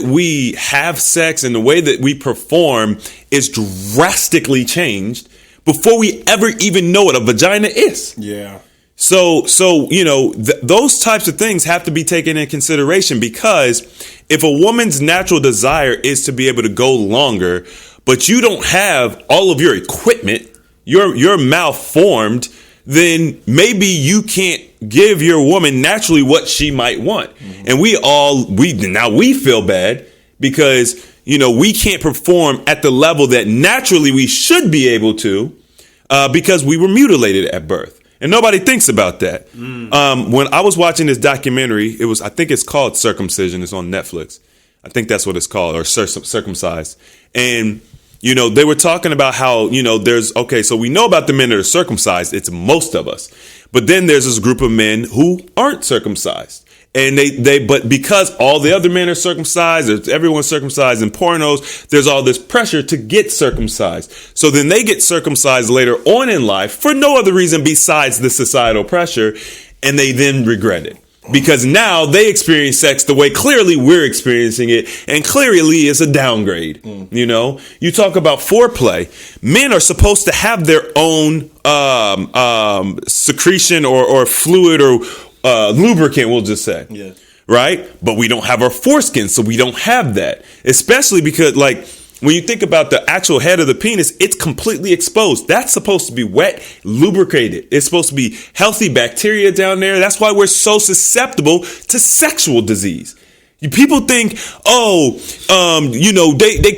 Speaker 3: we have sex and the way that we perform is drastically changed before we ever even know what a vagina is. Yeah. So those types of things have to be taken into consideration, because if a woman's natural desire is to be able to go longer, but you don't have all of your equipment, you're malformed, then maybe you can't give your woman naturally what she might want. And we feel bad because, we can't perform at the level that naturally we should be able to, because we were mutilated at birth. And nobody thinks about that. When I was watching this documentary, I think it's called Circumcision. It's on Netflix. I think that's what it's called, or Circumcised. And, they were talking about how, so we know about the men that are circumcised. It's most of us. But then there's this group of men who aren't circumcised. And but because all the other men are circumcised, everyone's circumcised in pornos, there's all this pressure to get circumcised. So then they get circumcised later on in life for no other reason besides the societal pressure. And they then regret it because now they experience sex the way clearly we're experiencing it. And clearly it's a downgrade. You talk about foreplay. Men are supposed to have their own secretion or fluid or lubricant, we'll just say. Yeah. Right? But we don't have our foreskin, so we don't have that. Especially because, when you think about the actual head of the penis, it's completely exposed. That's supposed to be wet, lubricated. It's supposed to be healthy bacteria down there. That's why we're so susceptible to sexual disease. People think, they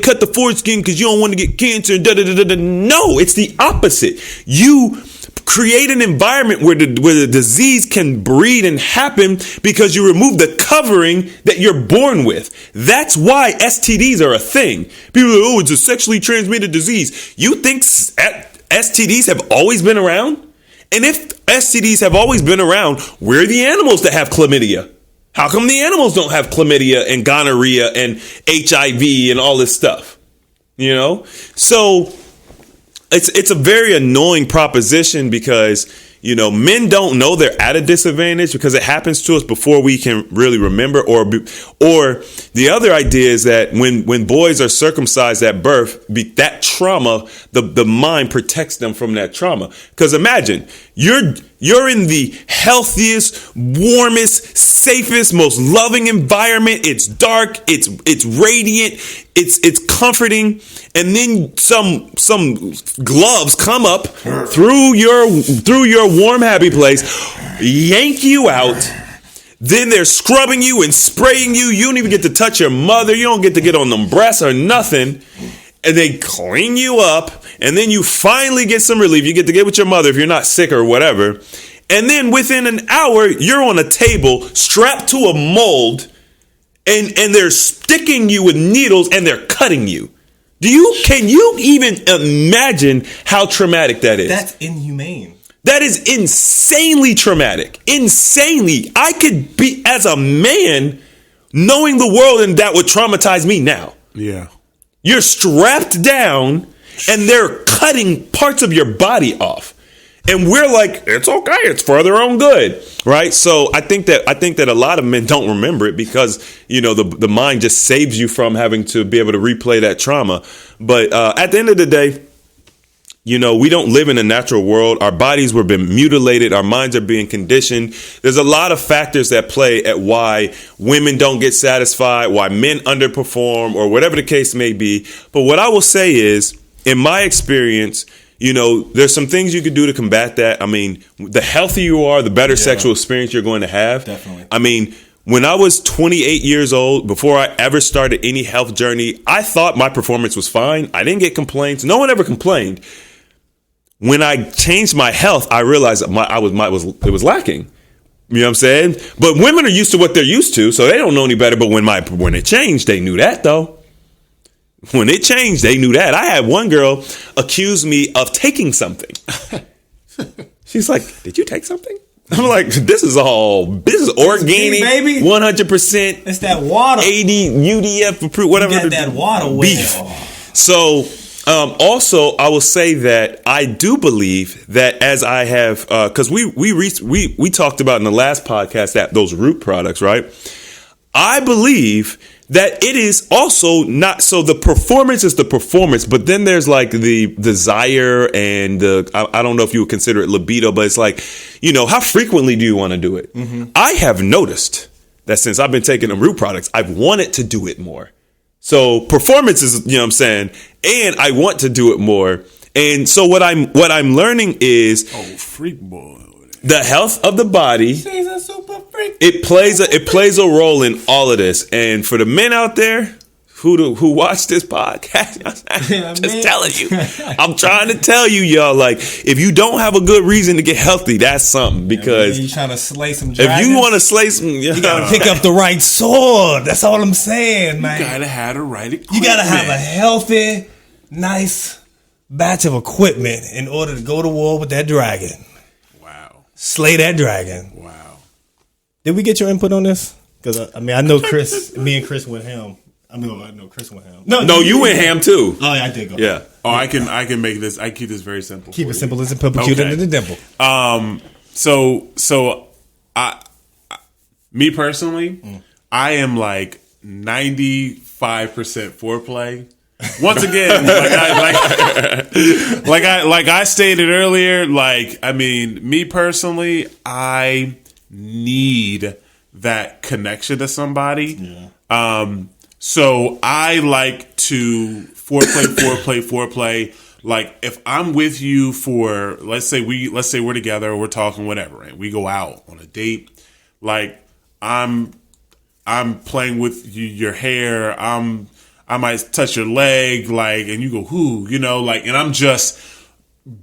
Speaker 3: cut the foreskin because you don't want to get cancer. No, it's the opposite. You create an environment where the disease can breed and happen because you remove the covering that you're born with. That's why STDs are a thing. People are like, it's a sexually transmitted disease. You think STDs have always been around? And if STDs have always been around, where are the animals that have chlamydia? How come the animals don't have chlamydia and gonorrhea and HIV and all this stuff? So it's a very annoying proposition because, men don't know they're at a disadvantage because it happens to us before we can really remember. Or the other idea is that when boys are circumcised at birth, that trauma, the mind protects them from that trauma. Because imagine you're in the healthiest, warmest, safest, most loving environment. It's dark. It's radiant. It's comforting. And then some gloves come up through your warm, happy place, yank you out. Then they're scrubbing you and spraying you. You don't even get to touch your mother. You don't get to get on them breasts or nothing. And they clean you up. And then you finally get some relief. You get to get with your mother if you're not sick or whatever. And then within an hour, you're on a table strapped to a mold. And they're sticking you with needles and they're cutting you. Can you even imagine how traumatic that is?
Speaker 2: That's inhumane.
Speaker 3: That is insanely traumatic. Insanely. I could be, as a man, knowing the world, and that would traumatize me now.
Speaker 4: Yeah.
Speaker 3: You're strapped down and they're cutting parts of your body off. And we're like, it's okay, it's for their own good, right? So I think that a lot of men don't remember it because, the mind just saves you from having to be able to replay that trauma. But at the end of the day, we don't live in a natural world. Our bodies were being mutilated. Our minds are being conditioned. There's a lot of factors that play at why women don't get satisfied, why men underperform, or whatever the case may be. But what I will say is, in my experience, there's some things you could do to combat that. I mean, the healthier you are, the better sexual experience you're going to have.
Speaker 2: Definitely.
Speaker 3: I mean, when I was 28 years old, before I ever started any health journey, I thought my performance was fine. I didn't get complaints. No one ever complained. When I changed my health, I realized it was lacking. You know what I'm saying? But women are used to what they're used to, so they don't know any better. But when it changed, they knew that though. When it changed, they knew that. I had one girl accuse me of taking something. She's like, "Did you take something?" I'm like, "This is organic,
Speaker 2: baby.
Speaker 3: 100%.
Speaker 2: It's that water.
Speaker 3: 80 UDF approved, whatever.
Speaker 2: You got that water
Speaker 3: beef."
Speaker 2: well.
Speaker 3: So, also, I will say that I do believe that as I have, because we talked about in the last podcast that those root products, right? I believe that it is also not, so the performance is the performance, but then there's like the desire and I don't know if you would consider it libido, but it's like, how frequently do you want to do it? Mm-hmm. I have noticed that since I've been taking the root products, I've wanted to do it more. So performance is, what I'm saying, and I want to do it more. And so what I'm learning is
Speaker 4: freak boy.
Speaker 3: the health of the body.
Speaker 2: She's a super freak.
Speaker 3: It plays a role in all of this. And for the men out there who watch this podcast, I'm just telling you. I'm trying to tell you, y'all, like, if you don't have a good reason to get healthy, that's something. Because
Speaker 2: you trying to slay some dragons?
Speaker 3: if you want to slay some,
Speaker 2: you gotta pick up the right sword. That's all I'm saying, man.
Speaker 4: You gotta have the right equipment.
Speaker 2: You gotta have a healthy, nice batch of equipment in order to go to war with that dragon.
Speaker 4: Wow.
Speaker 2: Slay that dragon.
Speaker 4: Wow.
Speaker 2: Did we get your input on this? Because I know Chris. Me and Chris went ham. I know Chris went ham.
Speaker 3: No, you went ham too.
Speaker 2: Oh, yeah, I did go.
Speaker 3: Yeah.
Speaker 4: Oh, I can make this. I keep this very simple.
Speaker 2: Keep
Speaker 4: for
Speaker 2: it
Speaker 4: you.
Speaker 2: simple as a pimple, cute in the dimple.
Speaker 4: So I me personally, I am like 95% foreplay. Once again, like I stated earlier, like, I mean, me personally, I need that connection to somebody. Yeah. So I like to foreplay. Like, if I'm with you for, let's say we're together, we're talking, whatever, and we go out on a date. Like, I'm playing with your hair. I might touch your leg, like, and you go, whoo, you know, like, and I'm just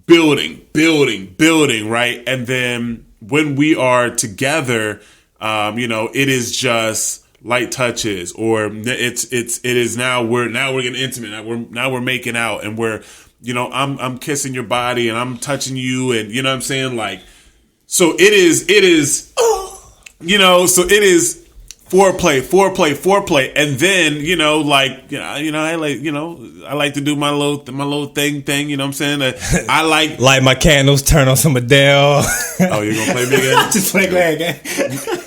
Speaker 4: building, right? And then when we are together, you know, it is just light touches, or it is now we're getting intimate. Now we're making out, and we're, you know, I'm kissing your body and I'm touching you, and you know what I'm saying? Like, so it is, you know, so it is foreplay, and then, you know, like, I like to do my little thing, you know what I'm saying? I like
Speaker 2: light my candles, turn on some Adele.
Speaker 4: Oh, you're gonna play me again?
Speaker 2: Just play again.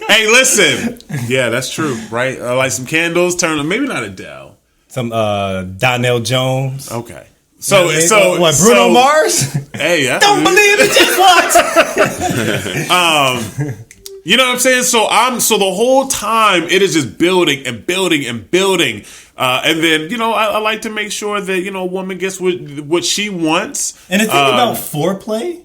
Speaker 4: Hey, listen. Yeah, that's true, right? I like some candles, maybe not Adele.
Speaker 2: Some Donnell Jones.
Speaker 4: Okay. So
Speaker 2: what, Bruno Mars?
Speaker 4: Hey,
Speaker 2: don't believe it, just watch.
Speaker 4: You know what I'm saying? So the whole time it is just building and building. And then, you know, I like to make sure that, you know, a woman gets what she wants.
Speaker 2: And the thing about foreplay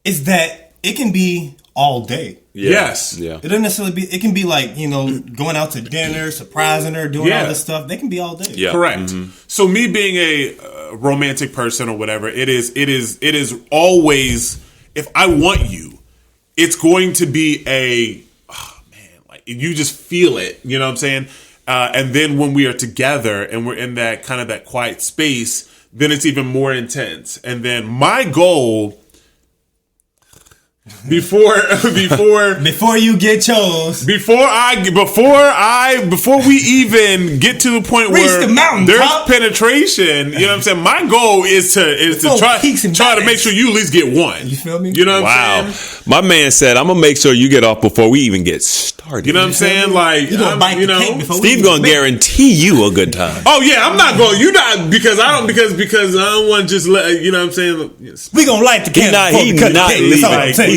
Speaker 2: is that it can be all day.
Speaker 3: Yeah.
Speaker 4: Yes.
Speaker 3: Yeah.
Speaker 2: It doesn't necessarily be. It can be like, you know, going out to dinner, surprising her, doing all this stuff. They can be all day.
Speaker 3: Yeah.
Speaker 4: Correct. Mm-hmm. So me being a romantic person or whatever, it is always, if I want you, it's going to be like, you just feel it. You know what I'm saying? And then when we are together and we're in that kind of that quiet space, then it's even more intense. And then my goal before
Speaker 2: you get chose,
Speaker 4: before we even get to the point where there's penetration, you know what I'm saying? My goal is to try to make sure you at least get one.
Speaker 2: You feel me?
Speaker 4: You know what I'm saying?
Speaker 3: My man said, I'm gonna make sure you get off before we even get started.
Speaker 4: You know what I'm saying? Like,
Speaker 3: Steve gonna guarantee you a good time.
Speaker 4: Oh yeah, I'm not going. You not because I don't want to just let, you know what I'm saying?
Speaker 2: We gonna light the candle.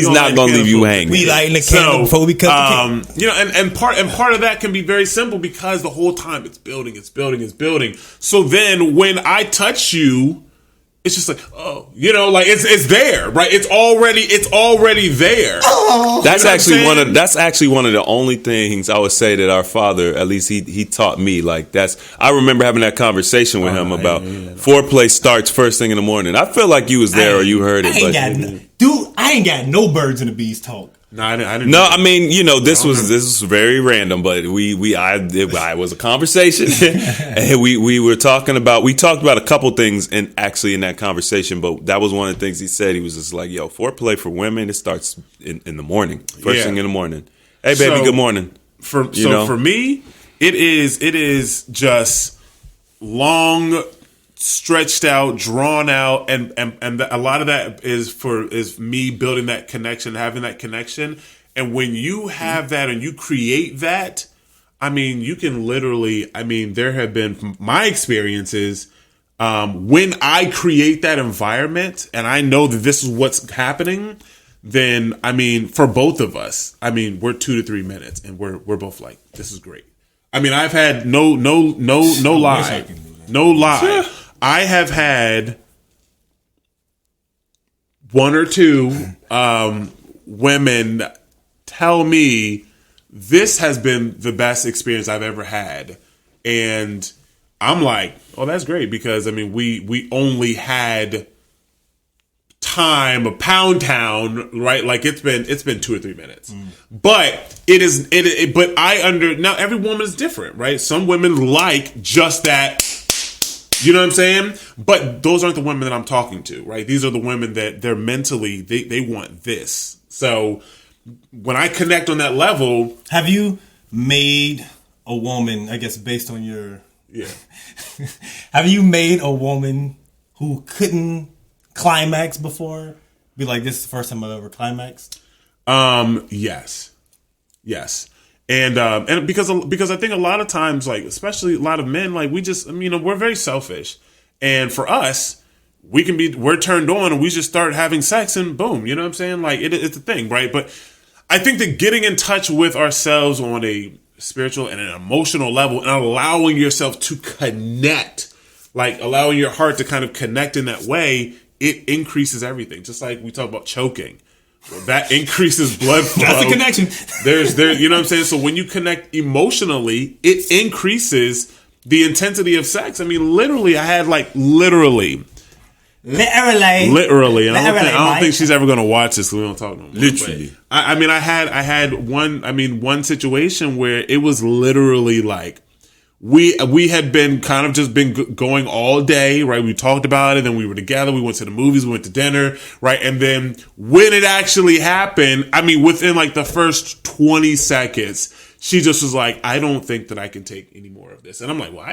Speaker 3: He's not gonna leave you hanging.
Speaker 2: We lighting the candle before we cut the cake.
Speaker 4: You know, and part of that can be very simple because the whole time it's building. So then when I touch you, it's just like, oh, you know, like it's there, right? It's already there.
Speaker 2: Oh,
Speaker 3: that's actually one of the only things I would say that our father, at least he taught me. Like, I remember having that conversation with him about foreplay starts first thing in the morning. I feel like you was there or you heard it.
Speaker 2: I ain't got no birds in the bees talk.
Speaker 4: No, I didn't.
Speaker 3: No, I mean, you know, this was very random, but it was a conversation, and we talked about a couple things in that conversation, but that was one of the things he said. He was just like, "Yo, foreplay for women, it starts in the morning, first thing in the morning." Hey, baby, good morning.
Speaker 4: For me, it is just long, stretched out, drawn out, and a lot of that is me building that connection, having that connection. And when you have that and you create that, I mean, you can literally, I mean, there have been my experiences when I create that environment and I know that this is what's happening, then, I mean, for both of us, I mean, we're 2 to 3 minutes and we're both like, this is great. I mean, I've had no lie. I have had one or two women tell me this has been the best experience I've ever had, and I'm like, oh, that's great, because I mean, we only had time of Pound Town, right? Like it's been 2 or 3 minutes, but but now every woman is different, right? Some women like just that. You know what I'm saying? But those aren't the women that I'm talking to, right? These are the women that they're mentally, they want this. So when I connect on that level.
Speaker 2: Have you made a woman, I guess based on your...
Speaker 4: Yeah.
Speaker 2: Have you made a woman who couldn't climax before be like, this is the first time I've ever climaxed?
Speaker 4: Yes. And because I think a lot of times, like, especially a lot of men, like, we just, we're very selfish. And for us, we're turned on and we just start having sex and boom, you know what I'm saying? Like, it's a thing, right? But I think that getting in touch with ourselves on a spiritual and an emotional level and allowing yourself to connect, like allowing your heart to kind of connect in that way, it increases everything. Just like we talk about choking. Well, that increases blood flow.
Speaker 2: That's a connection.
Speaker 4: There, you know what I'm saying? So when you connect emotionally, it increases the intensity of sex. I mean, literally, I had literally. And I don't think she's ever going to watch this. So we don't talk no more.
Speaker 3: Literally.
Speaker 4: But I had one situation where it was literally like, we had been kind of just been going all day, right? We talked about it, then we were together, we went to the movies, we went to dinner, right? And then when it actually happened, within like the first 20 seconds, she just was like, I don't think that I can take any more of this. And I'm like, well,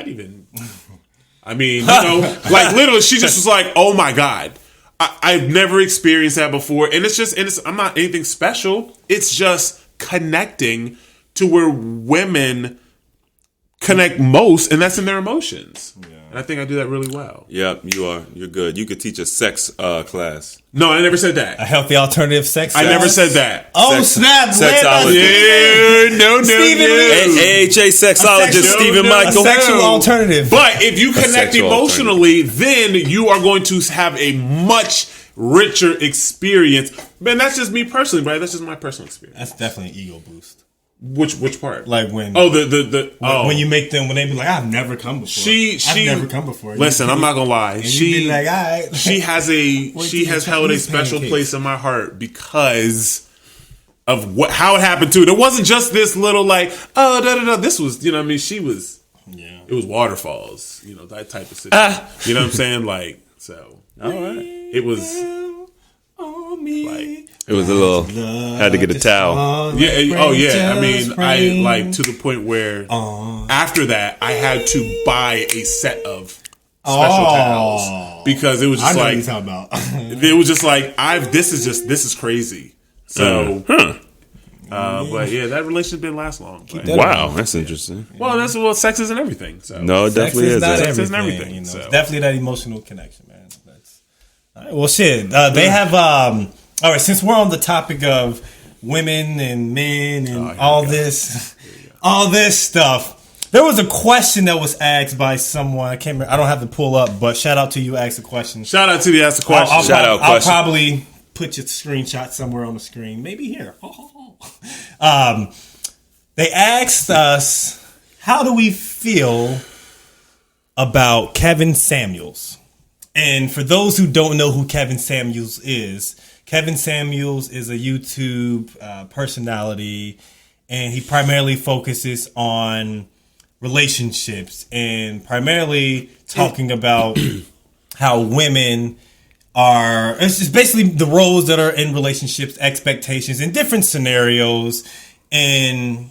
Speaker 4: literally, she just was like, oh my God, I've never experienced that before. And I'm not anything special. It's just connecting to where women connect most, and that's in their emotions. Yeah. And I think I do that really well.
Speaker 3: Yep, you are. You're good. You could teach a sex class.
Speaker 4: No, I never said that.
Speaker 2: A healthy alternative sex
Speaker 4: I never said that.
Speaker 2: Oh, snap.
Speaker 3: Sexology.
Speaker 4: Yeah, no.
Speaker 3: AHA sexologist Stephen Michael.
Speaker 2: Sexual alternative.
Speaker 4: But if you connect emotionally, then you are going to have a much richer experience. Man, that's just me personally, right? That's just my personal experience.
Speaker 2: That's definitely an ego boost.
Speaker 4: Which part?
Speaker 2: Like when
Speaker 4: when
Speaker 2: you make them, when they be like, I've never come before. I've never come before.
Speaker 4: Listen, I'm not gonna lie.
Speaker 2: She be like, all right.
Speaker 4: She has held a special place in my heart because of how it happened too. There wasn't just this little This was, she was. Yeah. It was waterfalls, that type of situation. You know what I'm saying? Like, so.
Speaker 3: All right.
Speaker 4: It was like.
Speaker 3: It was a little. Had to get a towel.
Speaker 4: Yeah. Oh, yeah. I to the point where after that, I had to buy a set of special towels because it was just like.
Speaker 2: I know what you're talking about.
Speaker 4: It was just like This is crazy. So. But yeah, that relationship didn't last long.
Speaker 3: Wow, that's interesting.
Speaker 4: Well, sex isn't everything. So.
Speaker 3: No, it definitely is.
Speaker 2: Sex
Speaker 4: isn't everything.
Speaker 2: So. It's definitely that emotional connection, man. All right, well, shit. They have. All right, since we're on the topic of women and men and all this stuff, there was a question that was asked by someone. I can't remember. I don't have to pull up, but shout out to you. Asked the question.
Speaker 4: Shout out to you. Asked the question.
Speaker 2: I'll probably put your screenshot somewhere on the screen. Maybe here. They asked us, how do we feel about Kevin Samuels? And for those who don't know who Kevin Samuels is a YouTube personality, and he primarily focuses on relationships and primarily talking about how women are, it's just basically the roles that are in relationships, expectations in different scenarios. And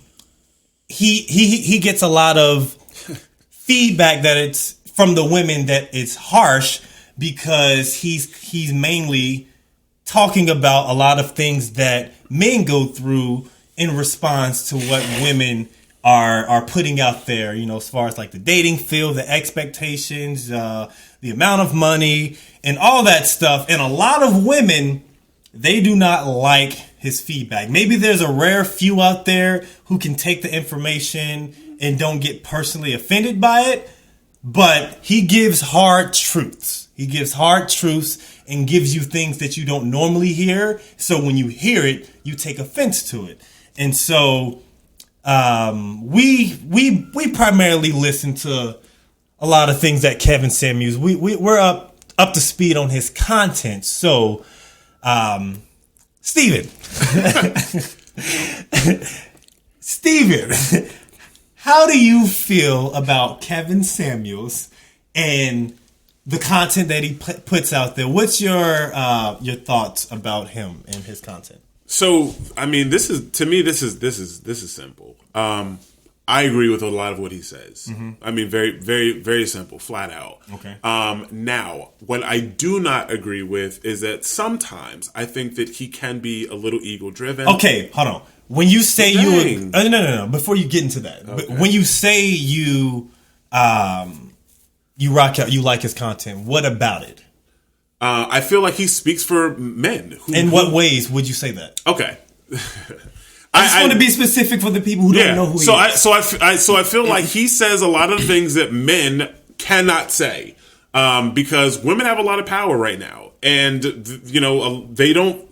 Speaker 2: he gets a lot of feedback that it's from the women that it's harsh, because he's mainly talking about a lot of things that men go through in response to what women are putting out there, as far as like the dating field, the expectations, the amount of money and all that stuff. And a lot of women, they do not like his feedback. Maybe there's a rare few out there who can take the information and don't get personally offended by it, but he gives hard truths. He gives hard truths and gives you things that you don't normally hear. So when you hear it, you take offense to it. And so we primarily listen to a lot of things that Kevin Samuels. We're up to speed on his content. So, Steven, how do you feel about Kevin Samuels and the content that he puts out there? What's your thoughts about him and his content?
Speaker 4: So, I mean, this is simple. I agree with a lot of what he says. Mm-hmm. I mean, very, very, very simple, flat out.
Speaker 2: Okay.
Speaker 4: Now, what I do not agree with is that sometimes I think that he can be a little ego driven.
Speaker 2: Okay, hold on. When you say no. Before you get into that,
Speaker 4: okay.
Speaker 2: But when you say you rock out, you like his content. What about it?
Speaker 4: I feel like he speaks for men.
Speaker 2: In what ways would you say that?
Speaker 4: Okay.
Speaker 2: I just want to be specific for the people who don't know who he is.
Speaker 4: So I feel like he says a lot of things that men cannot say, because women have a lot of power right now, and they don't.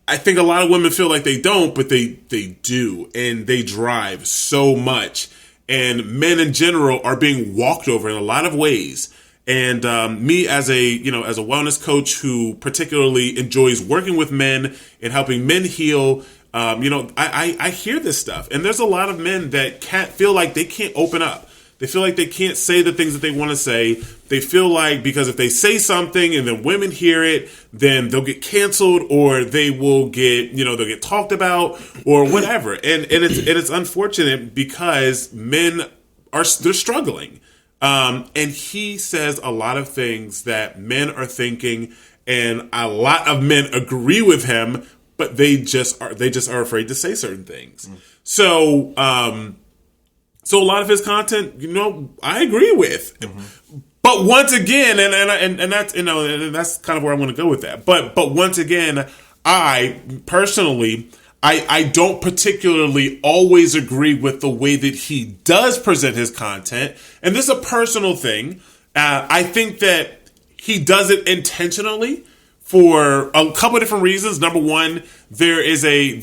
Speaker 4: I think a lot of women feel like they don't, but they do, and they drive so much, and men in general are being walked over in a lot of ways. And me as a wellness coach who particularly enjoys working with men and helping men heal. I hear this stuff, and there's a lot of men that can't feel like they can't open up. They feel like they can't say the things that they want to say. They feel like because if they say something and then women hear it, then they'll get canceled, or they will get, they'll get talked about or whatever. And it's unfortunate because men they're struggling. And he says a lot of things that men are thinking, and a lot of men agree with him, but they just are afraid to say certain things. So a lot of his content, I agree with. Mm-hmm. But once again, and that's and that's kind of where I want to go with that. But once again, I personally, I don't particularly always agree with the way that he does present his content, and this is a personal thing. I think that he does it intentionally for a couple of different reasons. Number one, there's a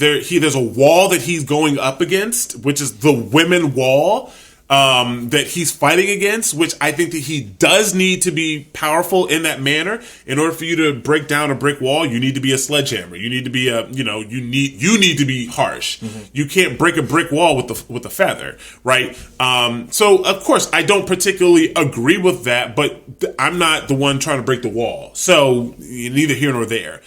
Speaker 4: wall that he's going up against, which is the women wall that he's fighting against, which I think that he does need to be powerful in that manner. In order for you to break down a brick wall, you need to be a sledgehammer. You need to be you need to be harsh. Mm-hmm. You can't break a brick wall with a feather, right? So of course I don't particularly agree with that, but I'm not the one trying to break the wall. So neither here nor there.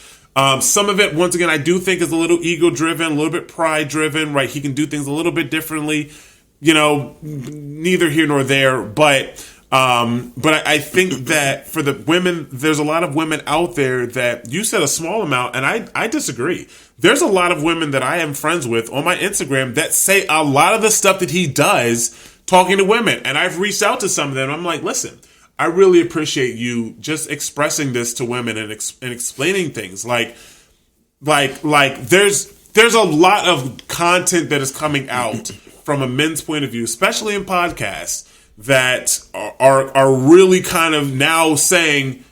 Speaker 4: Some of it, once again, I do think is a little ego driven, a little bit pride driven, right? He can do things a little bit differently. Neither here nor there, but I think that for the women, there's a lot of women out there that you said a small amount, and I disagree. There's a lot of women that I am friends with on my Instagram that say a lot of the stuff that he does talking to women, and I've reached out to some of them. I'm like, listen, I really appreciate you just expressing this to women and explaining things like there's a lot of content that is coming out from a men's point of view, especially in podcasts, that are really kind of now saying,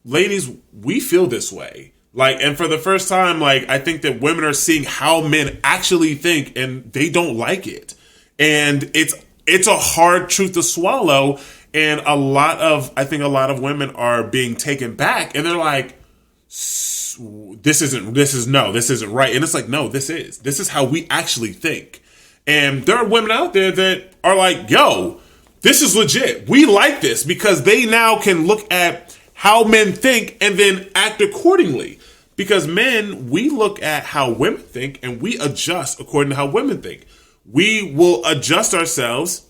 Speaker 4: ladies, we feel this way. And for the first time, I think that women are seeing how men actually think, and they don't like it. And it's a hard truth to swallow. And I think a lot of women are being taken back, and they're like, this isn't right. And it's like, no, this is how we actually think. And there are women out there that are like, yo, this is legit. We like this, because they now can look at how men think and then act accordingly. Because men, we look at how women think and we adjust according to how women think. We will adjust ourselves.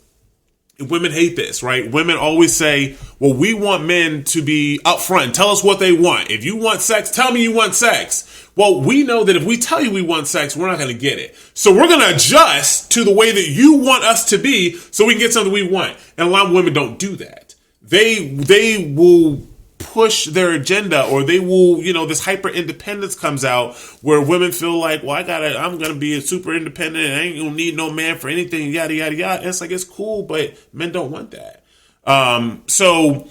Speaker 4: Women hate this, right? Women always say, well, we want men to be upfront. Tell us what they want. If you want sex, tell me you want sex. Well, we know that if we tell you we want sex, we're not going to get it. So we're going to adjust to the way that you want us to be so we can get something we want. And a lot of women don't do that. They will push their agenda, or they will, this hyper independence comes out where women feel like, well, I'm going to be a super independent and I ain't going to need no man for anything, yada, yada, yada. And it's like, it's cool, but men don't want that. So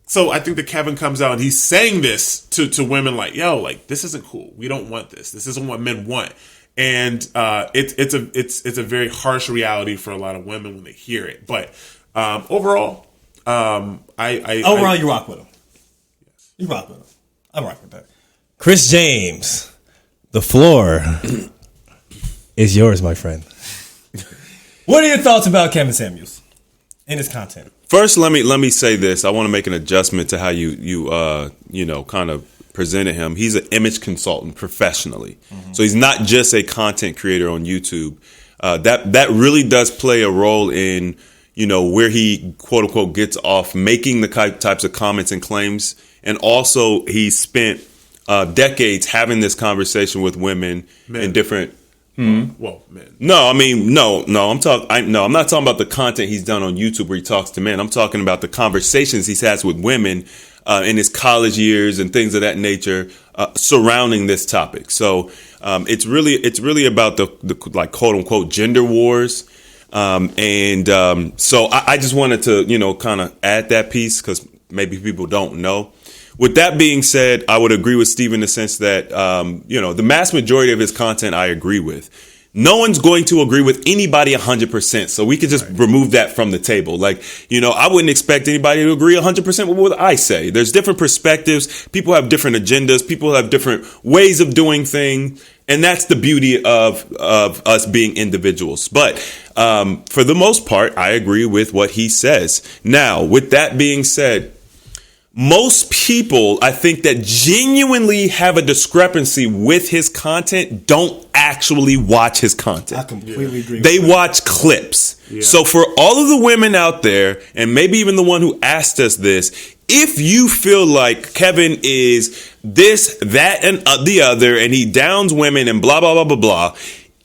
Speaker 4: So I think that Kevin comes out and he's saying this to women like, yo, like, this isn't cool. We don't want this. This isn't what men want. And it's a very harsh reality for a lot of women when they hear it. But overall,
Speaker 2: you rock with him. Yes. You rock with him. I rock with that. Chris James, the floor is yours, my friend. What are your thoughts about Kevin Samuels and his content?
Speaker 3: First, let me say this. I want to make an adjustment to how you kind of presented him. He's an image consultant professionally, so he's not just a content creator on YouTube. That really does play a role in where he quote unquote gets off making the types of comments and claims, and also he spent decades having this conversation with women in different.
Speaker 4: Well, man.
Speaker 3: No, I mean, no. I'm not talking about the content he's done on YouTube where he talks to men. I'm talking about the conversations he's had with women in his college years and things of that nature surrounding this topic. So it's really about the like quote unquote gender wars. So I just wanted to kind of add that piece because maybe people don't know. With that being said, I would agree with Steve in the sense that, the mass majority of his content I agree with. No one's going to agree with anybody 100%. So we could just remove that from the table. Like, I wouldn't expect anybody to agree 100% with what I say. There's different perspectives. People have different agendas. People have different ways of doing things. And that's the beauty of us being individuals. But for the most part, I agree with what he says. Now, with that being said, most people, I think, that genuinely have a discrepancy with his content don't actually watch his content.
Speaker 2: I completely agree.
Speaker 3: They watch clips. Yeah. So for all of the women out there, and maybe even the one who asked us this, if you feel like Kevin is this, that, and the other, and he downs women and blah, blah, blah, blah, blah,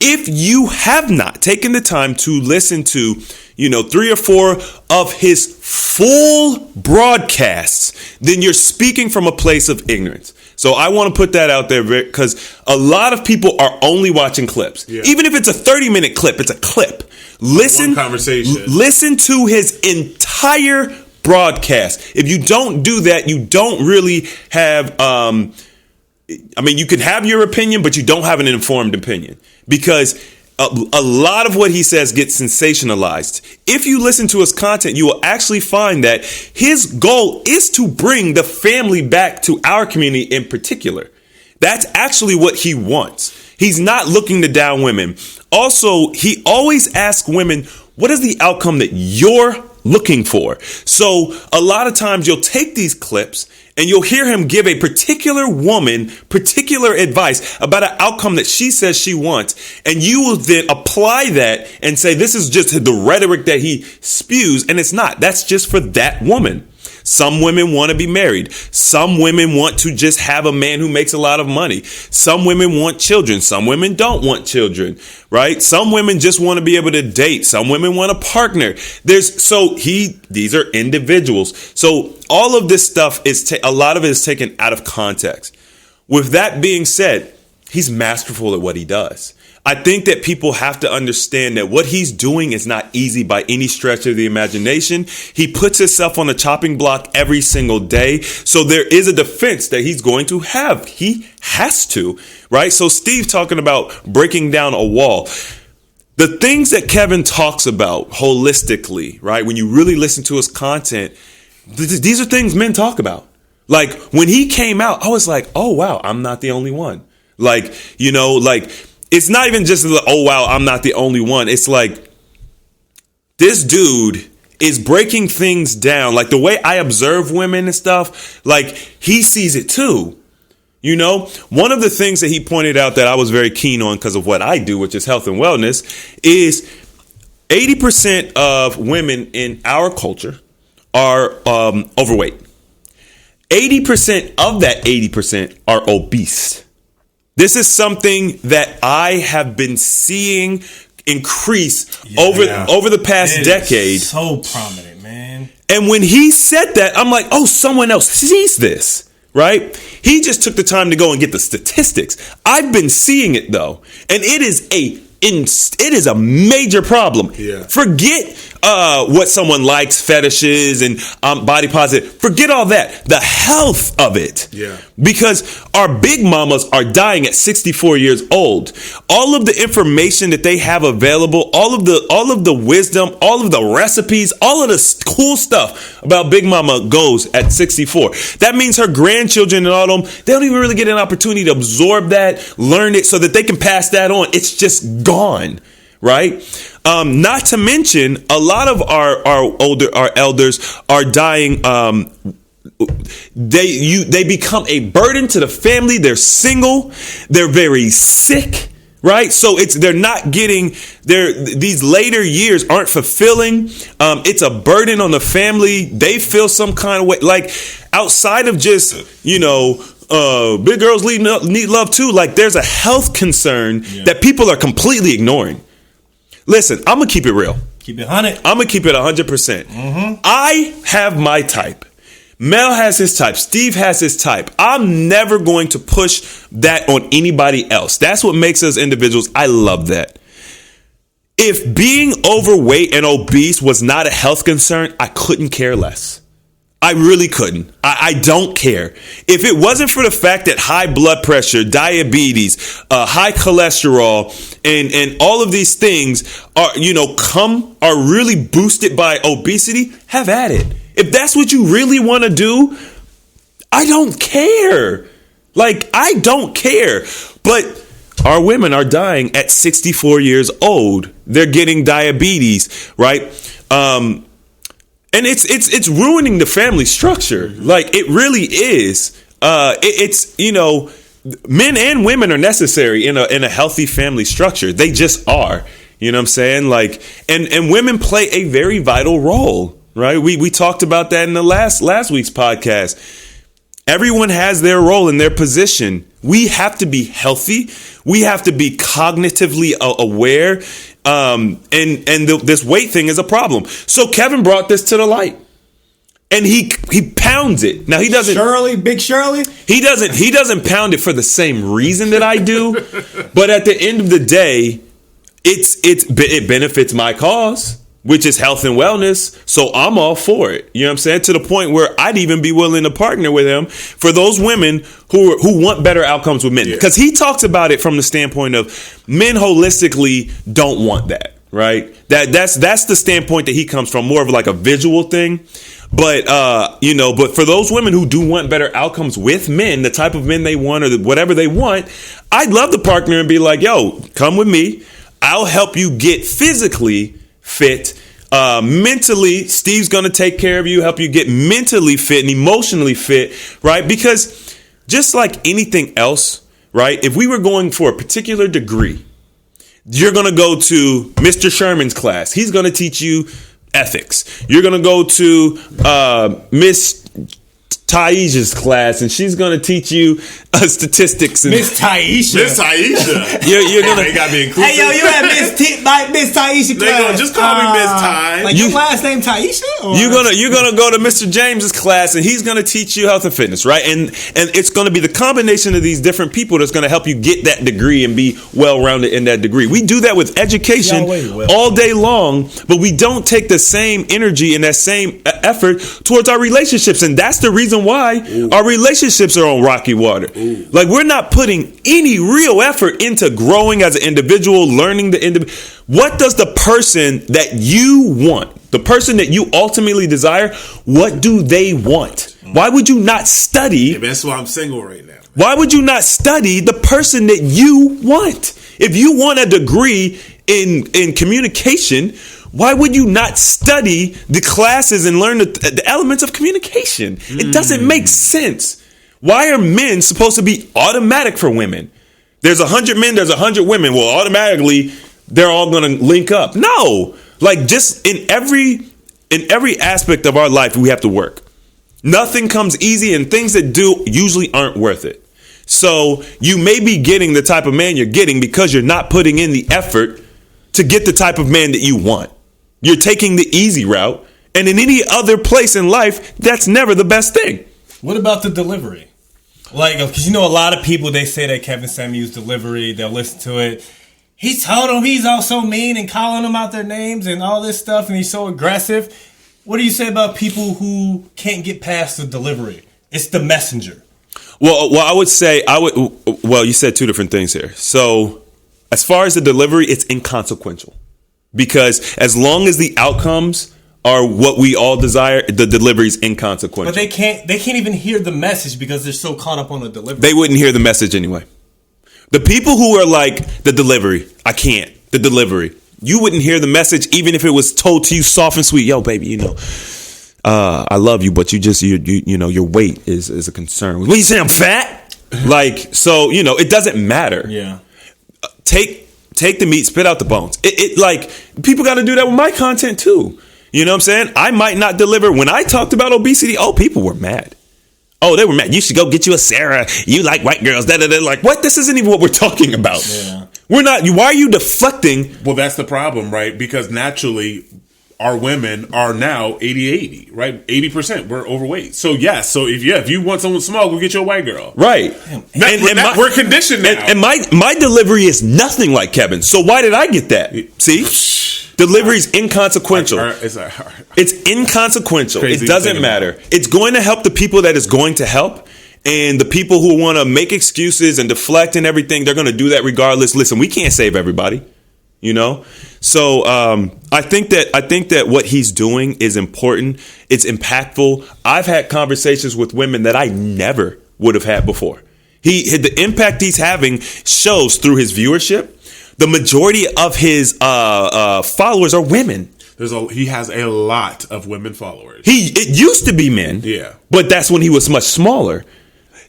Speaker 3: if you have not taken the time to listen to 3 or 4 of his full broadcasts, then you're speaking from a place of ignorance. So I want to put that out there because a lot of people are only watching clips. Yeah. Even if it's a 30-minute clip, it's a clip. Listen to his entire broadcast. If you don't do that, you don't really have, you can have your opinion, but you don't have an informed opinion because a lot of what he says gets sensationalized. If you listen to his content, you will actually find that his goal is to bring the family back to our community in particular. That's actually what he wants. He's not looking to down women. Also, he always asks women, what is the outcome that you're looking for? So a lot of times you'll take these clips and you'll hear him give a particular woman particular advice about an outcome that she says she wants. And you will then apply that and say, this is just the rhetoric that he spews. And it's not. That's just for that woman. Some women want to be married. Some women want to just have a man who makes a lot of money. Some women want children. Some women don't want children, right? Some women just want to be able to date. Some women want a partner. These are individuals. So all of this stuff a lot of it is taken out of context. With that being said, he's masterful at what he does. I think that people have to understand that what he's doing is not easy by any stretch of the imagination. He puts himself on the chopping block every single day. So there is a defense that he's going to have. He has to, right? So Steve talking about breaking down a wall. The things that Kevin talks about holistically, right? When you really listen to his content, these are things men talk about. Like when he came out, I was like, oh, wow, I'm not the only one. It's not even just, oh, wow, I'm not the only one. It's like this dude is breaking things down. Like the way I observe women and stuff, like he sees it too. One of the things that he pointed out that I was very keen on because of what I do, which is health and wellness, is 80% of women in our culture are overweight. 80% of that 80% are obese. This is something that I have been seeing increase over the past decade.
Speaker 2: So prominent, man.
Speaker 3: And when he said that, I'm like, oh, someone else sees this, right? He just took the time to go and get the statistics. I've been seeing it, though. And it is a it is a major problem.
Speaker 4: Yeah.
Speaker 3: Forget what someone likes, fetishes, and body positive. Forget all that. The health of it.
Speaker 4: Yeah.
Speaker 3: Because our big mamas are dying at 64 years old. All of the information that they have available, all of the wisdom, all of the recipes, all of the cool stuff about Big Mama goes at 64. That means her grandchildren and all of them, they don't even really get an opportunity to absorb that, learn it, so that they can pass that on. It's just gone, right? Not to mention, a lot of our elders are dying. They become a burden to the family. They're single. They're very sick, right? So they're not getting these later years aren't fulfilling. It's a burden on the family. They feel some kind of way, like outside of just, big girls need love too. Like there's a health concern that people are completely ignoring. Listen, I'm going to keep it real.
Speaker 2: Keep it 100.
Speaker 3: I'm going to keep it 100%. Mm-hmm. I have my type. Mel has his type. Steve has his type. I'm never going to push that on anybody else. That's what makes us individuals. I love that. If being overweight and obese was not a health concern, I couldn't care less. I really couldn't. I don't care. If it wasn't for the fact that high blood pressure, diabetes, high cholesterol, and all of these things are really boosted by obesity, have at it. If that's what you really want to do, I don't care. Like, I don't care. But our women are dying at 64 years old. They're getting diabetes, right? And it's ruining the family structure. Like, it really is. Men and women are necessary in a healthy family structure. They just are. You know what I'm saying? Like, and women play a very vital role, right? We talked about that in the last week's podcast. Everyone has their role and their position. We have to be healthy. We have to be cognitively aware. This weight thing is a problem. So Kevin brought this to the light, and he pounds it. Now he doesn't.
Speaker 2: Big Shirley.
Speaker 3: He doesn't pound it for the same reason that I do, but at the end of the day, it benefits my cause, which is health and wellness. So I'm all for it. You know what I'm saying? To the point where I'd even be willing to partner with him for those women who want better outcomes with men. Because he talks about it from the standpoint of men holistically don't want that, right? That's the standpoint that he comes from, more of like a visual thing. But but for those women who do want better outcomes with men, the type of men they want or whatever they want, I'd love to partner and be like, yo, come with me. I'll help you get physically fit. Mentally, Steve's going to take care of you, help you get mentally fit and emotionally fit, right? Because just like anything else, right? If we were going for a particular degree, you're going to go to Mr. Sherman's class. He's going to teach you ethics. You're going to go to Miss Taisha's class, and she's going to teach you statistics. And
Speaker 2: Miss Taisha.
Speaker 3: You're gonna.
Speaker 4: They got to be inclusive.
Speaker 2: Hey, yo, you had Miss Taisha class.
Speaker 4: They gonna just call me Miss Ty.
Speaker 2: Like your last name Taisha? Or?
Speaker 3: You're gonna go to Mr. James's class, and he's gonna teach you health and fitness, right? And it's gonna be the combination of these different people that's gonna help you get that degree and be well-rounded in that degree. We do that with education all day long, but we don't take the same energy and that same effort towards our relationships, and that's the reason why our relationships are on rocky water. Like, we're not putting any real effort into growing as an individual, learning the individual. What does the person that you want, the person that you ultimately desire, what do they want? Why would you not study?
Speaker 4: Yeah, that's why I'm single right now.
Speaker 3: Why would you not study the person that you want? If you want a degree in communication, why would you not study the classes and learn the elements of communication? It doesn't make sense. Why are men supposed to be automatic for women? There's 100 men, there's 100 women. Well, automatically, they're all going to link up. No. Like, just in every aspect of our life, we have to work. Nothing comes easy, and things that do usually aren't worth it. So you may be getting the type of man you're getting because you're not putting in the effort to get the type of man that you want. You're taking the easy route, and in any other place in life, that's never the best thing.
Speaker 2: What about the delivery? Like, because a lot of people, they say that Kevin Samuels' delivery, they'll listen to it. he told them he's all so mean and calling them out their names and all this stuff, and he's so aggressive. What do you say about people who can't get past the delivery? It's the messenger.
Speaker 3: Well, well, you said two different things here. So as far as the delivery, it's inconsequential because as long as the outcomes are what we all desire, the delivery is inconsequential.
Speaker 2: But they can't even hear the message because they're so caught up on the delivery.
Speaker 3: They wouldn't hear the message anyway. The people who are like, the delivery, I can't, the delivery. You wouldn't hear the message even if it was told to you soft and sweet. Yo, baby, I love you, but your weight is a concern. What you say, I'm fat? Like, so, it doesn't matter.
Speaker 2: Yeah.
Speaker 3: Take the meat, spit out the bones. It like, people got to do that with my content too. You know what I'm saying? I might not deliver. When I talked about obesity, people were mad. Oh, they were mad. You should go get you a Sarah. You like white girls. They're like, what? This isn't even what we're talking about.
Speaker 2: Yeah.
Speaker 3: We're not. Why are you deflecting?
Speaker 4: Well, that's the problem, right? Because naturally, our women are now 80-80, right? 80% we're overweight. So yes. So if you want someone small, go get you a white girl.
Speaker 3: Right.
Speaker 4: We're conditioned now.
Speaker 3: And my delivery is nothing like Kevin. So why did I get that? See? Delivery is inconsequential. It's inconsequential. It doesn't matter. It's going to help the people that it's going to help. And the people who want to make excuses and deflect and everything, they're going to do that regardless. Listen, we can't save everybody, So I think that what he's doing is important. It's impactful. I've had conversations with women that I never would have had before. The impact he's having shows through his viewership. The majority of his followers are women.
Speaker 4: He has a lot of women followers.
Speaker 3: It used to be men.
Speaker 4: Yeah.
Speaker 3: But that's when he was much smaller.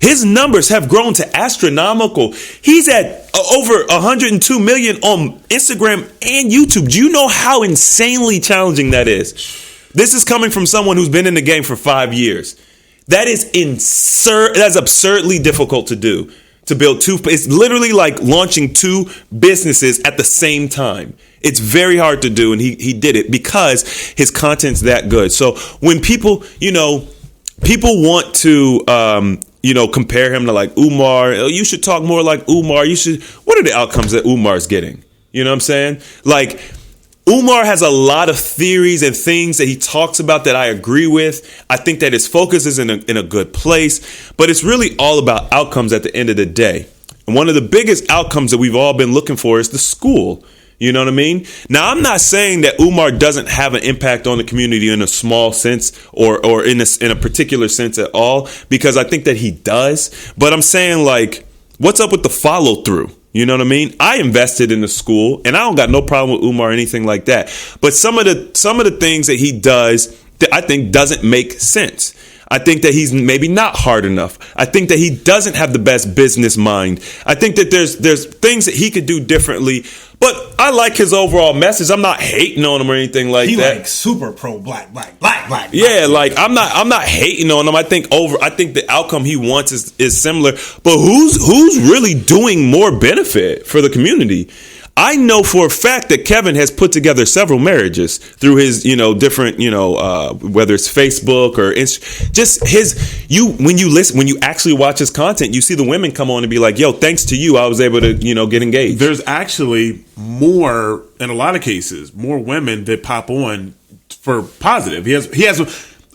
Speaker 3: His numbers have grown to astronomical. He's at over 102 million on Instagram and YouTube. Do you know how insanely challenging that is? This is coming from someone who's been in the game for 5 years. That is that's absurdly difficult to do. To build it's literally like launching two businesses at the same time. It's very hard to do, and he did it because his content's that good. So when people people want to compare him to like Umar, you should talk more like Umar. What are the outcomes that Umar's getting? You know what I'm saying? Like, Umar has a lot of theories and things that he talks about that I agree with. I think that his focus is in a good place, but it's really all about outcomes at the end of the day. And one of the biggest outcomes that we've all been looking for is the school. You know what I mean? Now, I'm not saying that Umar doesn't have an impact on the community in a small sense or in a particular sense at all, because I think that he does. But I'm saying, like, what's up with the follow through? You know what I mean? I invested in the school, and I don't got no problem with Umar or anything like that. But some of the things that he does that I think doesn't make sense. I think that he's maybe not hard enough. I think that he doesn't have the best business mind. I think that there's things that he could do differently. But I like his overall message. I'm not hating on him or anything like that. He
Speaker 2: like super pro black.
Speaker 3: Yeah, like I'm not hating on him. I think the outcome he wants is similar. But who's really doing more benefit for the community? I know for a fact that Kevin has put together several marriages through his, different, whether it's Facebook or when you actually watch his content, you see the women come on and be like, yo, thanks to you, I was able to, get engaged.
Speaker 4: There's actually more, in a lot of cases, more women that pop on for positive.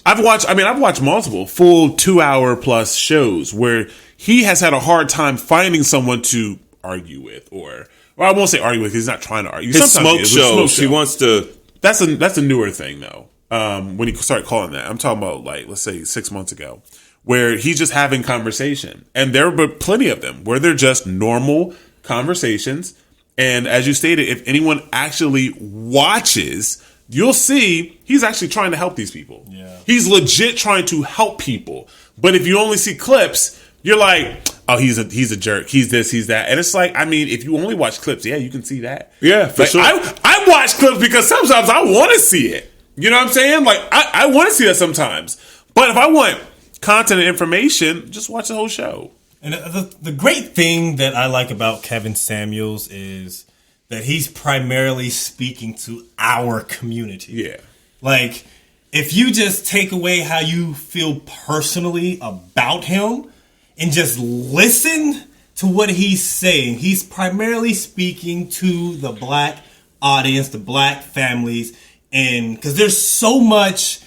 Speaker 4: I've watched multiple full 2-hour plus shows where he has had a hard time finding someone to argue with or I won't say argue with because he's not trying to argue.
Speaker 3: His smoke show. He wants to.
Speaker 4: That's a newer thing though. When he started calling that, I'm talking about like let's say 6 months ago, where he's just having conversation, and there were plenty of them where they're just normal conversations. And as you stated, if anyone actually watches, you'll see he's actually trying to help these people.
Speaker 2: Yeah,
Speaker 4: he's legit trying to help people. But if you only see clips, you're like, oh, he's a jerk. He's this, he's that. And it's like, I mean, if you only watch clips, yeah, you can see that.
Speaker 3: Yeah, for sure.
Speaker 4: I watch clips because sometimes I want to see it. You know what I'm saying? Like, I want to see that sometimes. But if I want content and information, just watch the whole show.
Speaker 2: And the great thing that I like about Kevin Samuels is that he's primarily speaking to our community.
Speaker 4: Yeah.
Speaker 2: Like, if you just take away how you feel personally about him, and just listen to what he's saying, he's primarily speaking to the black audience, the black families, and because there's so much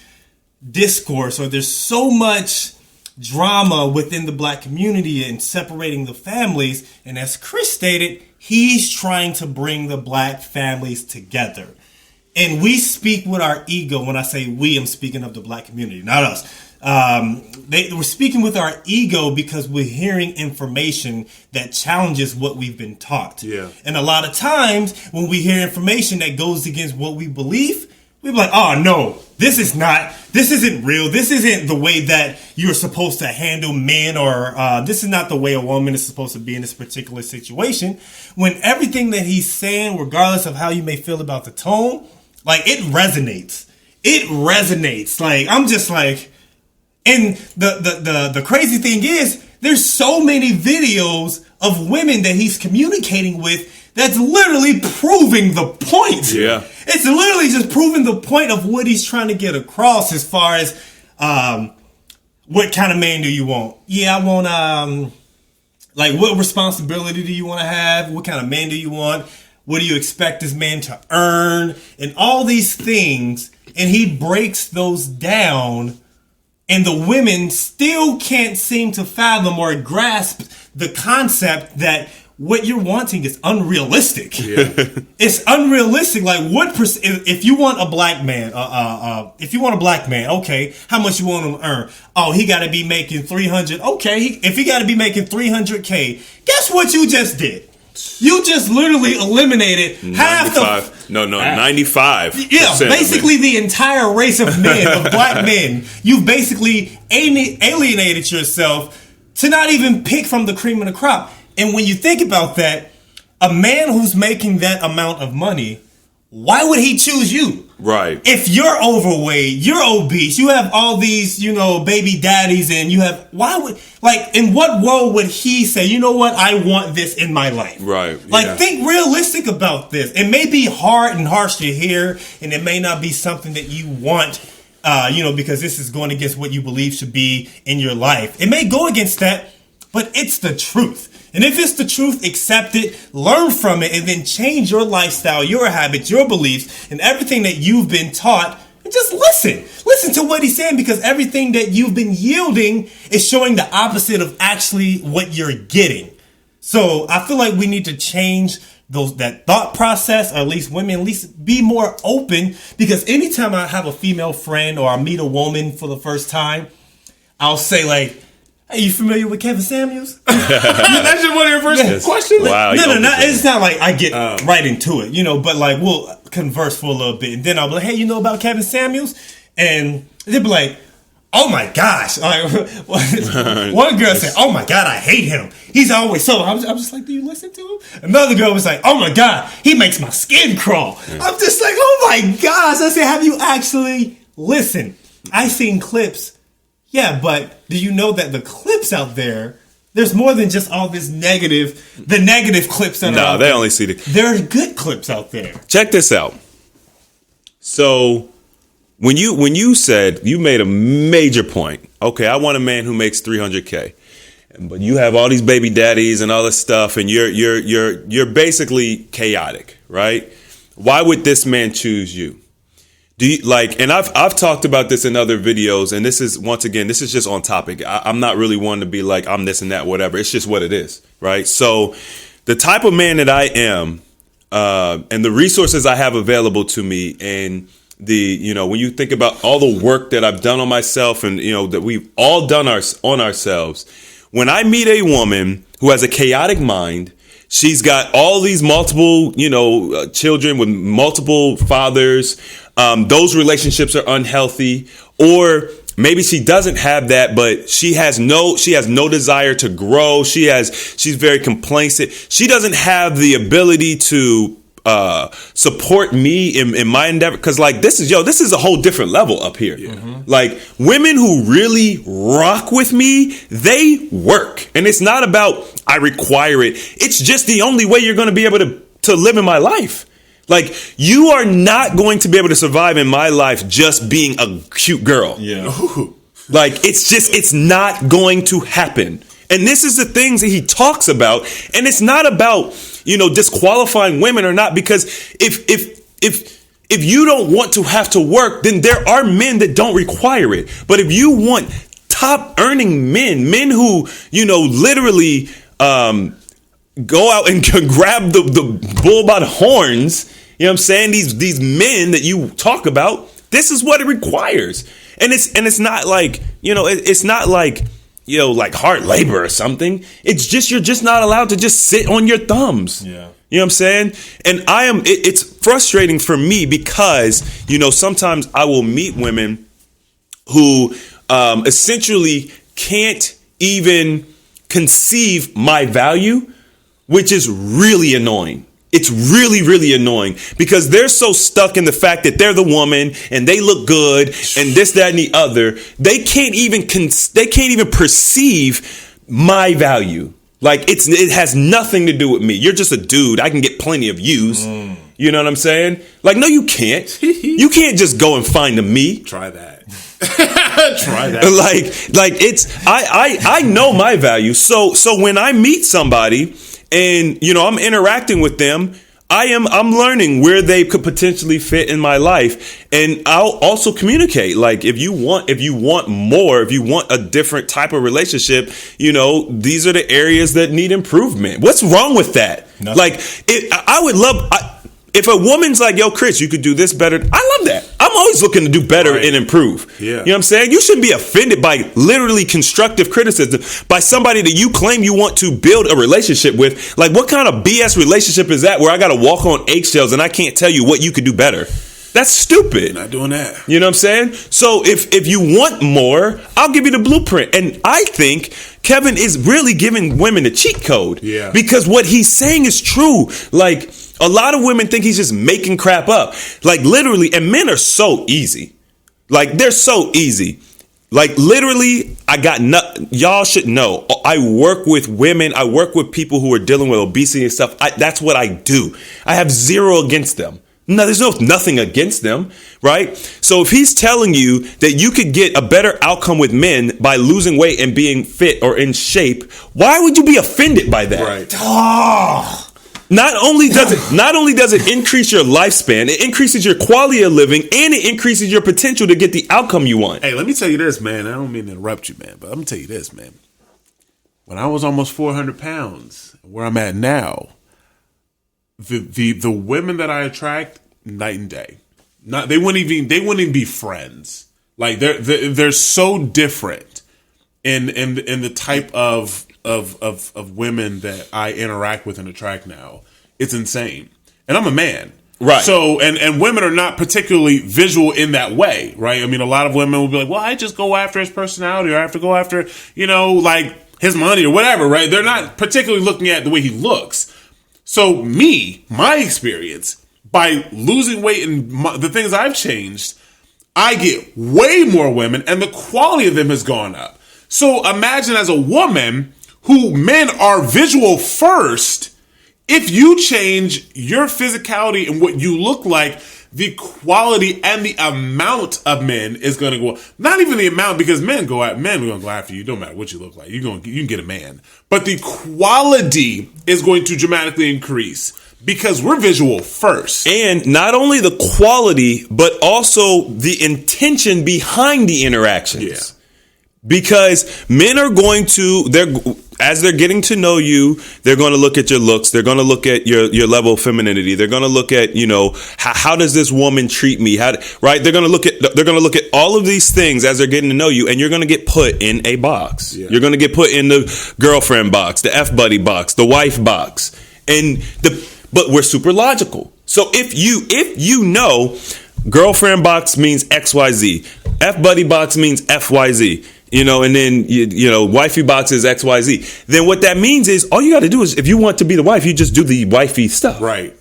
Speaker 2: discourse, or there's so much drama within the black community and separating the families. And as Chris stated, he's trying to bring the black families together. And we speak with our ego. When I say we, I'm speaking of the black community, not us. We're speaking with our ego because we're hearing information that challenges what we've been taught.
Speaker 4: Yeah.
Speaker 2: And a lot of times when we hear information that goes against what we believe, we're like, oh no, this isn't real. This isn't the way that you're supposed to handle men, or this is not the way a woman is supposed to be in this particular situation. When everything that he's saying, regardless of how you may feel about the tone, like it resonates. It resonates. Like, I'm just like, and the crazy thing is, there's so many videos of women that he's communicating with that's literally proving the point.
Speaker 3: Yeah.
Speaker 2: It's literally just proving the point of what he's trying to get across as far as what kind of man do you want? Yeah, I want, like, what responsibility do you want to have? What kind of man do you want? What do you expect this man to earn? And all these things. And he breaks those down. And the women still can't seem to fathom or grasp the concept that what you're wanting is unrealistic.
Speaker 4: Yeah.
Speaker 2: It's unrealistic. Like, if you want a black man, if you want a black man, okay, how much you want him to earn? Oh, he got to be making 300. Okay, if he got to be making 300K, guess what you just did? You just literally eliminated half
Speaker 3: 95.
Speaker 2: Yeah, basically the entire race of men, of black men. You've basically alienated yourself to not even pick from the cream of the crop. And when you think about that, a man who's making that amount of money, why would he choose you?
Speaker 3: Right.
Speaker 2: If you're overweight, you're obese, you have all these, baby daddies, and in what world would he say, you know what, I want this in my life?
Speaker 3: Right.
Speaker 2: Think realistic about this. It may be hard and harsh to hear, and it may not be something that you want, because this is going against what you believe should be in your life. It may go against that, but it's the truth. And if it's the truth, accept it, learn from it, and then change your lifestyle, your habits, your beliefs, and everything that you've been taught. And just listen. Listen to what he's saying, because everything that you've been yielding is showing the opposite of actually what you're getting. So I feel like we need to change that thought process, or at least women, at least be more open, because anytime I have a female friend or I meet a woman for the first time, I'll say like, hey, you familiar with Kevin Samuels?
Speaker 4: That's just one of your first questions?
Speaker 3: Wow.
Speaker 2: No, it's not like I get right into it, but like we'll converse for a little bit, and then I'll be like, hey, you know about Kevin Samuels? And they'll be like, oh my gosh. Like, one girl said, oh my God, I hate him. He's always so. I'm just like, do you listen to him? Another girl was like, oh my God, he makes my skin crawl. Yeah. I'm just like, oh my gosh. I said, have you actually listened? I've seen clips. Yeah, but do you know that the clips out there, there's more than just all this negative clips that are out there.
Speaker 3: They only see
Speaker 2: there are good clips out there.
Speaker 3: Check this out. So when you said, you made a major point. Okay, I want a man who makes 300K. But you have all these baby daddies and all this stuff, and you're basically chaotic, right? Why would this man choose you? Do you and I've talked about this in other videos, and this is, once again, this is just on topic. I'm not really one to be like, I'm this and that, whatever. It's just what it is, right? So the type of man that I am, and the resources I have available to me, and when you think about all the work that I've done on myself, and, that we've all done on ourselves, when I meet a woman who has a chaotic mind, she's got all these multiple, children with multiple fathers. Those relationships are unhealthy, or maybe she doesn't have that, but she has no desire to grow. She's very complacent. She doesn't have the ability to support me in my endeavor, because this is a whole different level up here. Yeah. Mm-hmm. Like, women who really rock with me, they work, and it's not about I require it. It's just the only way you're going to be able to live in my life. Like, you are not going to be able to survive in my life just being a cute girl.
Speaker 2: Yeah.
Speaker 3: Like, it's not going to happen. And this is the things that he talks about. And it's not about, disqualifying women or not, because if you don't want to have to work, then there are men that don't require it. But if you want top earning men who, literally go out and grab the bull by the horns, you know what I'm saying? These men that you talk about, this is what it requires. And it's not like, it's not like, like hard labor or something. It's just, you're just not allowed to just sit on your thumbs.
Speaker 2: Yeah.
Speaker 3: You know what I'm saying? And it's frustrating for me because, sometimes I will meet women who essentially can't even conceive my value, which is really annoying. It's really, really annoying because they're so stuck in the fact that they're the woman and they look good and this, that, and the other. They can't even perceive my value. Like it has nothing to do with me. You're just a dude. I can get plenty of views. You know what I'm saying? Like, no, you can't. You can't just go and find a me.
Speaker 4: Try that. Try that.
Speaker 3: Like it's I know my value. So when I meet somebody and I'm interacting with them, I'm learning where they could potentially fit in my life, and I'll also communicate. Like if you want more, if you want a different type of relationship, these are the areas that need improvement. What's wrong with that?
Speaker 2: Nothing.
Speaker 3: Like I would love. If a woman's like, yo, Chris, you could do this better. I love that. I'm always looking to do better and improve.
Speaker 4: Yeah.
Speaker 3: You know what I'm saying? You shouldn't be offended by literally constructive criticism by somebody that you claim you want to build a relationship with. Like, what kind of BS relationship is that where I got to walk on eggshells and I can't tell you what you could do better? That's stupid.
Speaker 4: Not doing that.
Speaker 3: You know what I'm saying? So if you want more, I'll give you the blueprint. And I think Kevin is really giving women the cheat code.
Speaker 4: Yeah.
Speaker 3: Because what he's saying is true. Like, a lot of women think he's just making crap up. Like, literally, and men are so easy. Like, they're so easy. Like, literally, y'all should know. I work with women. I work with people who are dealing with obesity and stuff. That's what I do. I have zero against them. No, there's nothing against them, right? So if he's telling you that you could get a better outcome with men by losing weight and being fit or in shape, why would you be offended by that?
Speaker 4: Right.
Speaker 2: Oh.
Speaker 3: Not only does it increase your lifespan, it increases your quality of living, and it increases your potential to get the outcome you want.
Speaker 4: Hey, let me tell you this, man. I don't mean to interrupt you, man, but let me tell you this, man. When I was almost 400 pounds, where I'm at now, the women that I attract, night and day. They wouldn't even be friends. Like they're so different in the type of women that I interact with and attract now. It's insane. And I'm a man.
Speaker 3: Right.
Speaker 4: So, and women are not particularly visual in that way, right? I mean, a lot of women will be like, well, I just go after his personality, or I have to go after, like his money or whatever, right? They're not particularly looking at the way he looks. So my experience, by losing weight and the things I've changed, I get way more women and the quality of them has gone up. So imagine as a woman who men are visual first, if you change your physicality and what you look like, the quality and the amount of men is going to go up. Not even the amount, because men are going to go after you. No matter what you look like, you can get a man. But the quality is going to dramatically increase because we're visual first.
Speaker 3: And not only the quality, but also the intention behind the interactions.
Speaker 4: Yeah.
Speaker 3: Because men are going to, as they're getting to know you, they're going to look at your looks. They're going to look at your level of femininity. They're going to look at, how does this woman treat me? Right? They're going to look at all of these things as they're getting to know you, and you're going to get put in a box. Yeah. You're going to get put in the girlfriend box, the F-buddy box, the wife box. But we're super logical. So if you know girlfriend box means XYZ, F-buddy box means FYZ, and then, wifey box is XYZ. Then what that means is all you got to do is, if you want to be the wife, you just do the wifey stuff.
Speaker 4: Right.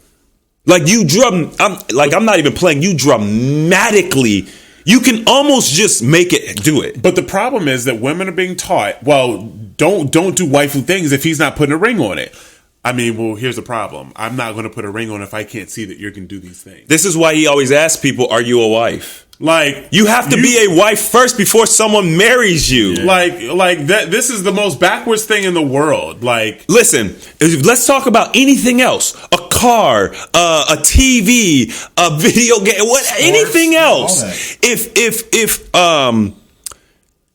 Speaker 3: Like I'm not even playing. You dramatically, you can almost just make it do it.
Speaker 4: But the problem is that women are being taught, well, don't do wifey things if he's not putting a ring on it. I mean, well, here's the problem. I'm not going to put a ring on if I can't see that you can do these things.
Speaker 3: This is why he always asks people, are you a wife?
Speaker 4: Like,
Speaker 3: you have to be a wife first before someone marries you.
Speaker 4: Like that. This is the most backwards thing in the world. Like,
Speaker 3: listen, let's talk about anything else: a car, a TV, a video game, anything else.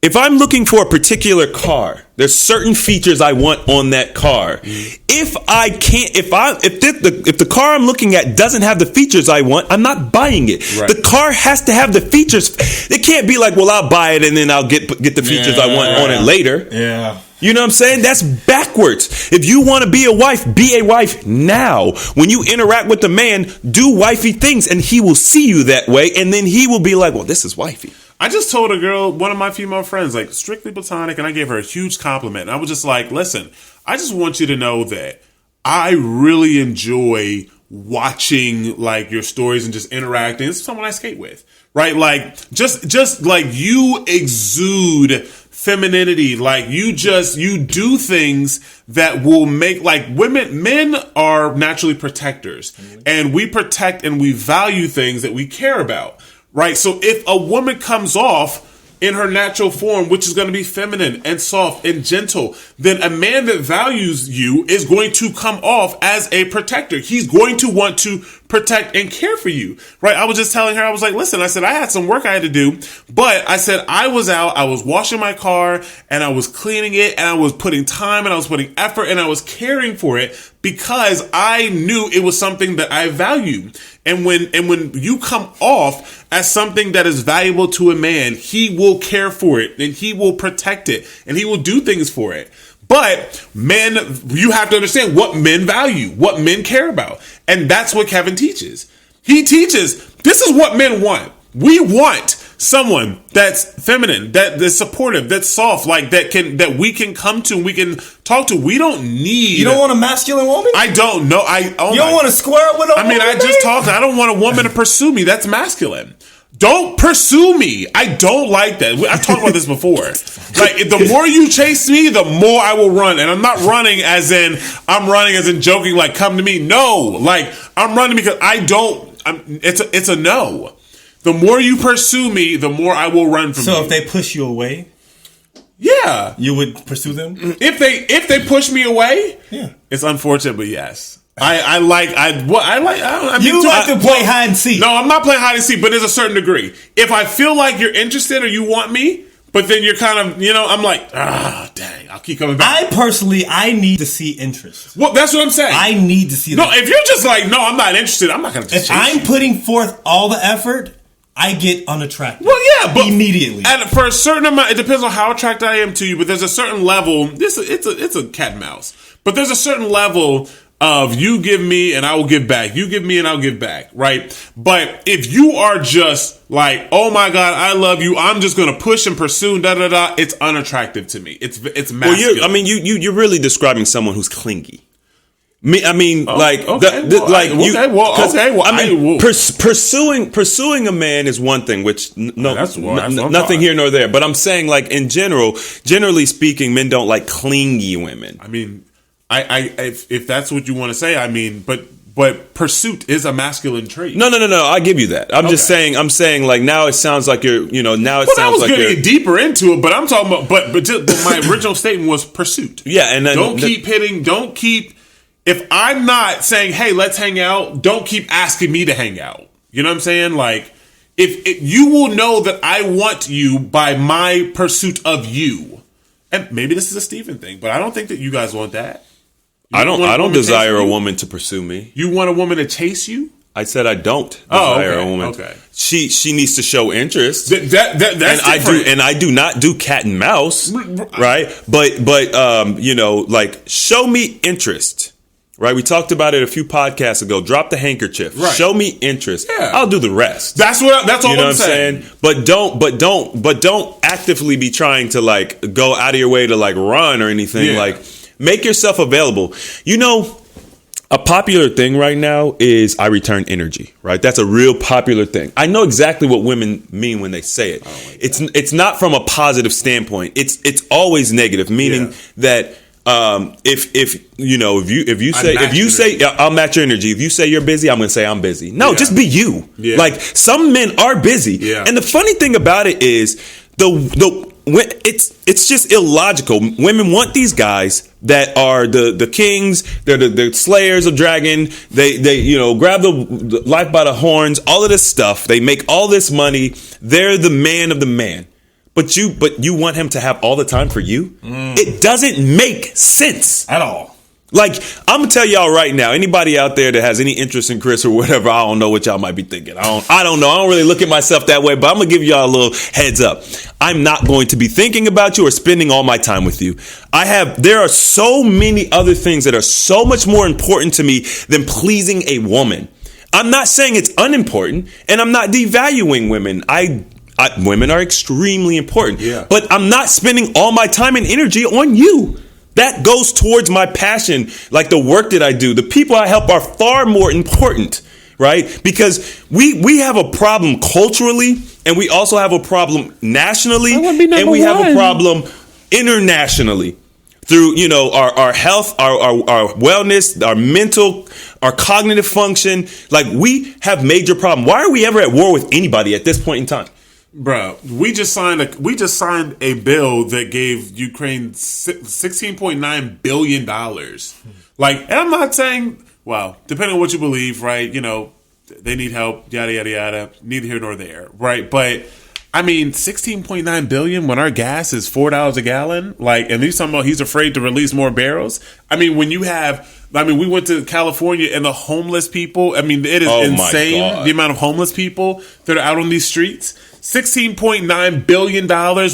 Speaker 3: If I'm looking for a particular car, there's certain features I want on that car. If the car I'm looking at doesn't have the features I want, I'm not buying it. Right. The car has to have the features. It can't be like, well, I'll buy it and then I'll get the features I want on it later.
Speaker 2: Yeah.
Speaker 3: You know what I'm saying? That's backwards. If you want to be a wife now. When you interact with the man, do wifey things and he will see you that way. And then he will be like, well, this is wifey.
Speaker 4: I just told a girl, one of my female friends, like, strictly platonic, and I gave her a huge compliment. And I was just like, listen, I just want you to know that I really enjoy watching, like, your stories and just interacting. This is someone I skate with, right? Like, just like, you exude femininity. Like, you do things that will make, like, men are naturally protectors. And we protect and we value things that we care about. Right, so if a woman comes off in her natural form, which is going to be feminine and soft and gentle, then a man that values you is going to come off as a protector. He's going to want to protect and care for you, right? I was just telling her, I was like, listen, I said, I had some work I had to do, but I said, I was washing my car and I was cleaning it and I was putting time and I was putting effort and I was caring for it because I knew it was something that I valued. And when you come off as something that is valuable to a man, he will care for it and he will protect it and he will do things for it. But men, you have to understand what men value, what men care about. And that's what Kevin teaches. He teaches, this is what men want. We want someone that's feminine, that's supportive, that's soft, like that we can come to and we can talk to. We don't need.
Speaker 2: You don't want a masculine woman?
Speaker 4: I don't know. You
Speaker 2: don't want to square with a woman?
Speaker 4: I just talked. I don't want a woman to pursue me. That's masculine. Don't pursue me. I don't like that. I've talked about this before. Like, the more you chase me, the more I will run. And I'm not running as in joking, like, come to me. No, like, I'm running because it's a no. The more you pursue me, the more I will run from you.
Speaker 2: So if they push you away,
Speaker 4: yeah,
Speaker 2: you would pursue them?
Speaker 4: If they push me away,
Speaker 2: yeah,
Speaker 4: it's unfortunate, but yes. You
Speaker 2: like to play hide and seek.
Speaker 4: No, I'm not playing hide and seek, but there's a certain degree. If I feel like you're interested or you want me, but then you're kind of, I'm like, dang, I'll keep coming back.
Speaker 2: I need to see interest.
Speaker 4: Well, that's what I'm saying.
Speaker 2: I need to see
Speaker 4: that. No, if you're just like, no, I'm not interested, I'm not going to chase you.
Speaker 2: If I'm putting forth all the effort, I get unattracted.
Speaker 4: Well, yeah, but
Speaker 2: immediately.
Speaker 4: And for a certain amount, it depends on how attracted I am to you, but there's a certain level, it's a cat and mouse, but there's a certain level of you give me and I will give back. You give me and I'll give back, right? But if you are just like, oh my God, I love you, I'm just going to push and pursue, it's unattractive to me. It's masculine.
Speaker 3: Well, you're really describing someone who's clingy. Pursuing a man is one thing, which nothing here nor there. But I'm saying, like, in generally speaking, men don't like clingy women.
Speaker 4: I mean, if that's what you want to say, I mean, but pursuit is a masculine trait.
Speaker 3: No. I give you that. I'm saying, like, now it sounds like you're, now it sounds like you're. I was
Speaker 4: going to get deeper into it, but I'm talking about, but my original statement was pursuit.
Speaker 3: Yeah, and then,
Speaker 4: don't keep. If I'm not saying, hey, let's hang out, don't keep asking me to hang out. You know what I'm saying? Like, if you will know that I want you by my pursuit of you. And maybe this is a Stephen thing, but I don't think that you guys want that.
Speaker 3: I don't desire a woman to pursue me.
Speaker 4: You want a woman to chase you?
Speaker 3: I said I don't desire a woman. Okay. She needs to show interest. That's
Speaker 4: different.
Speaker 3: I do not do cat and mouse, right? But like, show me interest. Right, we talked about it a few podcasts ago. Drop the handkerchief. Right. Show me interest. Yeah. I'll do the rest.
Speaker 4: That's all I'm saying.
Speaker 3: But don't actively be trying to, like, go out of your way to, like, run or anything. Yeah. Like, make yourself available. A popular thing right now is I return energy. Right, that's a real popular thing. I know exactly what women mean when they say it. It's not from a positive standpoint. It's always negative, meaning that If you say I'll match your energy. If you say you're busy, I'm gonna say I'm busy. No, just be you.
Speaker 4: Yeah.
Speaker 3: Like some men are busy, and the funny thing about it is it's just illogical. Women want these guys that are the kings. They're the slayers of dragon. They grab the life by the horns. All of this stuff. They make all this money. They're the man of the man. But you want him to have all the time for you? It doesn't make sense
Speaker 2: at all.
Speaker 3: Like, I'm gonna tell y'all right now, anybody out there that has any interest in Chris or whatever, I don't know what y'all might be thinking. I don't know. I don't really look at myself that way, but I'm gonna give y'all a little heads up. I'm not going to be thinking about you or spending all my time with you. There are so many other things that are so much more important to me than pleasing a woman. I'm not saying it's unimportant, and I'm not devaluing women. Women are extremely important, but I'm not spending all my time and energy on you. That goes towards my passion, like the work that I do. The people I help are far more important, right? Because we have a problem culturally, and we also have a problem nationally, and we have a problem internationally through, our health, our wellness, our mental, our cognitive function. Like, we have major problems. Why are we ever at war with anybody at this point in time?
Speaker 4: Bro, we just signed a bill that gave Ukraine $16.9 billion. Like, and I'm not saying, well, depending on what you believe, right? They need help, yada yada yada. Neither here nor there, right? But I mean, $16.9 billion when our gas is $4 a gallon. Like, and he's talking about he's afraid to release more barrels. I mean, we went to California and the homeless people. I mean, it is insane the amount of homeless people that are out on these streets. $16.9 billion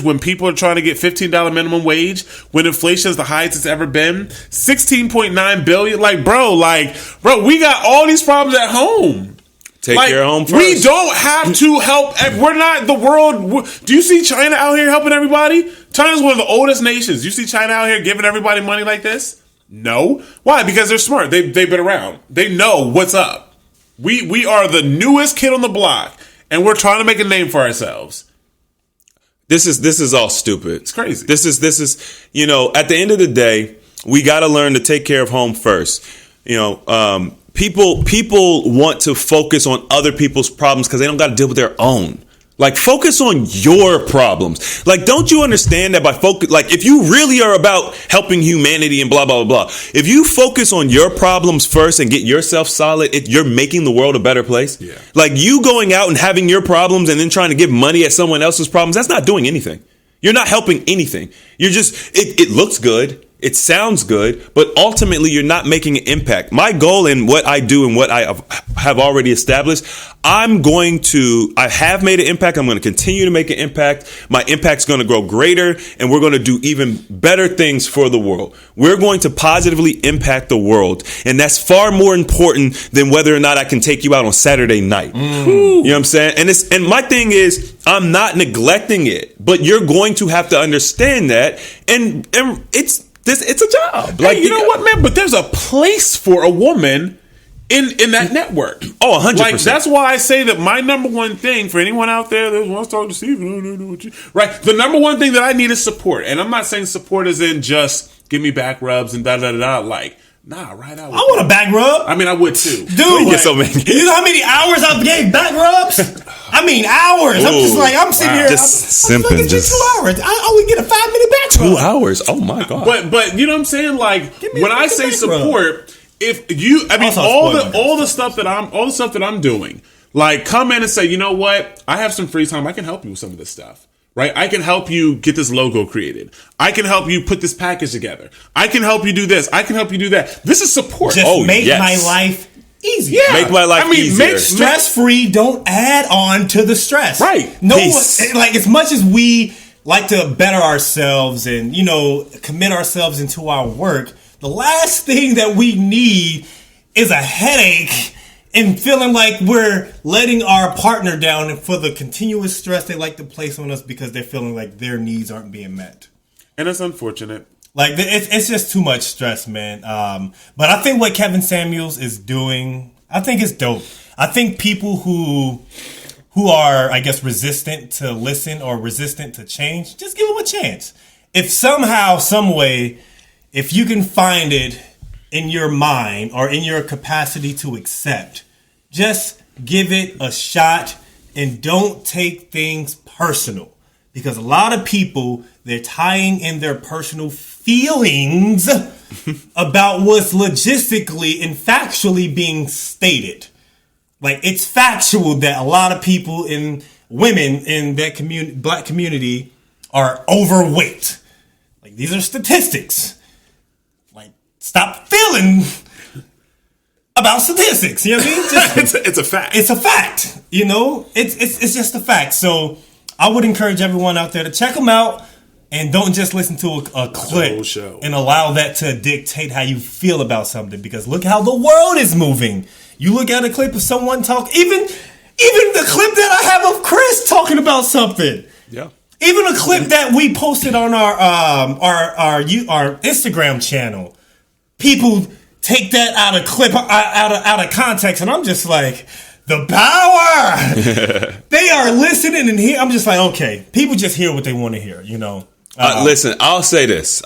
Speaker 4: when people are trying to get $15 minimum wage, when inflation is the highest it's ever been. $16.9 billion. Bro, we got all these problems at home.
Speaker 3: Take care of home first.
Speaker 4: We don't have to help. We're not the world. Do you see China out here helping everybody? China's one of the oldest nations. You see China out here giving everybody money like this? No. Why? Because they're smart. They've been around. They know what's up. We are the newest kid on the block. And we're trying to make a name for ourselves.
Speaker 3: This is all stupid.
Speaker 4: It's crazy.
Speaker 3: This is at the end of the day, we got to learn to take care of home first. People want to focus on other people's problems because they don't got to deal with their own. Like, focus on your problems. Like, don't you understand that if you really are about helping humanity and blah, blah, blah, blah, if you focus on your problems first and get yourself solid, you're making the world a better place. Yeah. Like, you going out and having your problems and then trying to give money at someone else's problems, that's not doing anything. You're not helping anything. You're just, it looks good. It sounds good, but ultimately you're not making an impact. My goal in what I do and what I have already established, I have made an impact. I'm going to continue to make an impact. My impact's going to grow greater, and we're going to do even better things for the world. We're going to positively impact the world, and that's far more important than whether or not I can take you out on Saturday night. You know what I'm saying? And my thing is, I'm not neglecting it, but you're going to have to understand that, and it's a job.
Speaker 4: Like, you know what, man? But there's a place for a woman in that network.
Speaker 3: Oh, 100%.
Speaker 4: Like, that's why I say that my number one thing for anyone out there that wants to talk to Steve, right? The number one thing that I need is support. And I'm not saying support is in just give me back rubs and da-da-da-da. Like, nah, right out.
Speaker 2: I want a back rub.
Speaker 4: I mean, I would too.
Speaker 2: Dude, you know how many hours I've gave back rubs? I mean, hours.
Speaker 3: Ooh,
Speaker 2: I'm sitting here.
Speaker 3: Just
Speaker 2: I'm
Speaker 3: simping.
Speaker 2: just 2 hours. I only get a 5-minute back rub.
Speaker 3: 2 hours? Oh, my God.
Speaker 4: But you know what I'm saying? Like, when I say support, all the stuff that I'm doing, like, come in and say, you know what? I have some free time. I can help you with some of this stuff. Right? I can help you get this logo created. I can help you put this package together. I can help you do this. I can help you do that. This is support.
Speaker 2: Just make my life easier.
Speaker 3: Yeah. Make my life easier.
Speaker 2: Make stress-free. Don't add on to the stress.
Speaker 4: Right.
Speaker 2: As much as we like to better ourselves and, commit ourselves into our work, the last thing that we need is a headache and feeling like we're letting our partner down for the continuous stress they like to place on us because they're feeling like their needs aren't being met.
Speaker 4: And it's unfortunate.
Speaker 2: Like, it's just too much stress, man. But I think what Kevin Samuels is doing, I think it's dope. I think people who are, I guess, resistant to listen or resistant to change, just give them a chance. If somehow, some way, if you can find it in your mind or in your capacity to accept, just give it a shot and don't take things personal. Because a lot of people, they're tying in their personal feelings about what's logistically and factually being stated. Like, it's factual that a lot of people in women in that black community are overweight. Like, these are statistics. Like, stop feeling about statistics. You know what I mean? Just,
Speaker 4: it's a fact.
Speaker 2: It's a fact. You know, it's just a fact. So I would encourage everyone out there to check them out and don't just listen to a clip and allow that to dictate how you feel about something. Because look how the world is moving. You look at a clip of someone talk, even the clip that I have of Chris talking about something.
Speaker 3: Yeah.
Speaker 2: Even a clip that we posted on our Instagram channel. People take that out of context, and I'm just like, the power. They are listening and here. I'm just like, okay, people just hear what they want to hear, you know.
Speaker 3: Listen, I'll say this.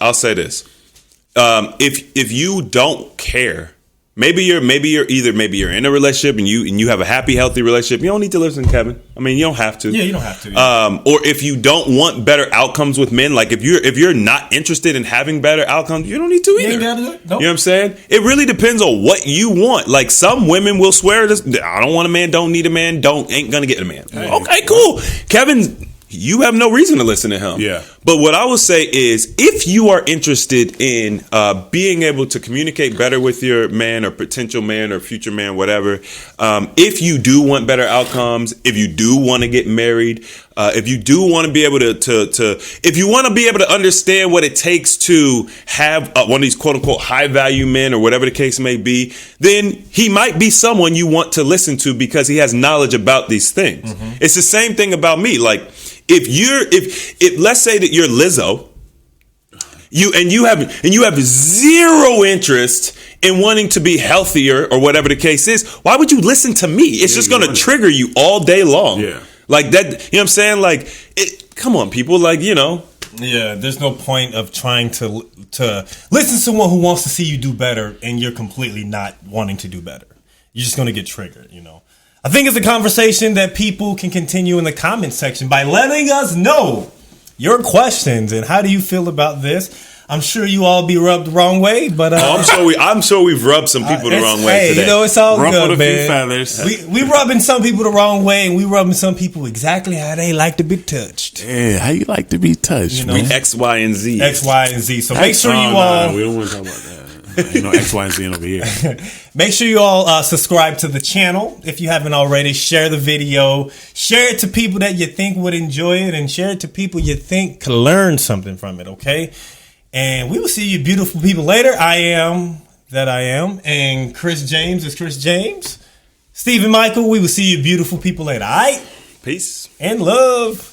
Speaker 3: If you don't care, maybe you're in a relationship and you have a happy, healthy relationship. You don't need to listen, Kevin. I mean, you don't have to.
Speaker 2: Yeah, you don't have to. Yeah.
Speaker 3: Or if you don't want better outcomes with men, like if you're not interested in having better outcomes, you don't need to either.
Speaker 2: You ain't gotta do it. Nope.
Speaker 3: You know what I'm saying? It really depends on what you want. Like, some women will swear this: I don't want a man, don't need a man, ain't gonna get a man.
Speaker 4: Hey,
Speaker 3: okay, cool. Kevin, you have no reason to listen to him.
Speaker 4: Yeah.
Speaker 3: But what I will say is, if you are interested in being able to communicate better with your man or potential man or future man, whatever, if you do want better outcomes, if you do want to get married, if you do want to be able if you want to be able to understand what it takes to have one of these quote unquote high value men or whatever the case may be, then he might be someone you want to listen to because he has knowledge about these things. Mm-hmm. It's the same thing about me. Like, if let's say that you're Lizzo, you have zero interest in wanting to be healthier or whatever the case is, why would you listen to me? It's just going to trigger you all day long.
Speaker 4: Yeah.
Speaker 3: Like that, you know what I'm saying? Like, come on, people, like, you know.
Speaker 2: Yeah, there's no point of trying to listen to someone who wants to see you do better and you're completely not wanting to do better. You're just going to get triggered, you know. I think it's a conversation that people can continue in the comment section by letting us know your questions and how do you feel about this. I'm sure you all be rubbed the wrong way, but
Speaker 3: I'm sure we've rubbed some people the wrong way today.
Speaker 2: You know, it's all
Speaker 4: Ruffled
Speaker 2: good, man. We rubbing some people the wrong way, and we rubbing some people exactly how they like to be touched.
Speaker 4: Yeah, how you like to be touched?
Speaker 2: You know?
Speaker 3: We X, Y, and Z.
Speaker 2: X, Y, and Z. So make sure you all.
Speaker 4: We don't want to talk about that. You know, X, Y, and Z over here.
Speaker 2: Make sure you all subscribe to the channel if you haven't already. Share the video. Share it to people that you think would enjoy it, and share it to people you think could learn something from it. Okay. And we will see you beautiful people later. I am that I am. And Chris James is Chris James. Stephen Michael, we will see you beautiful people later. All right?
Speaker 3: Peace.
Speaker 2: And love.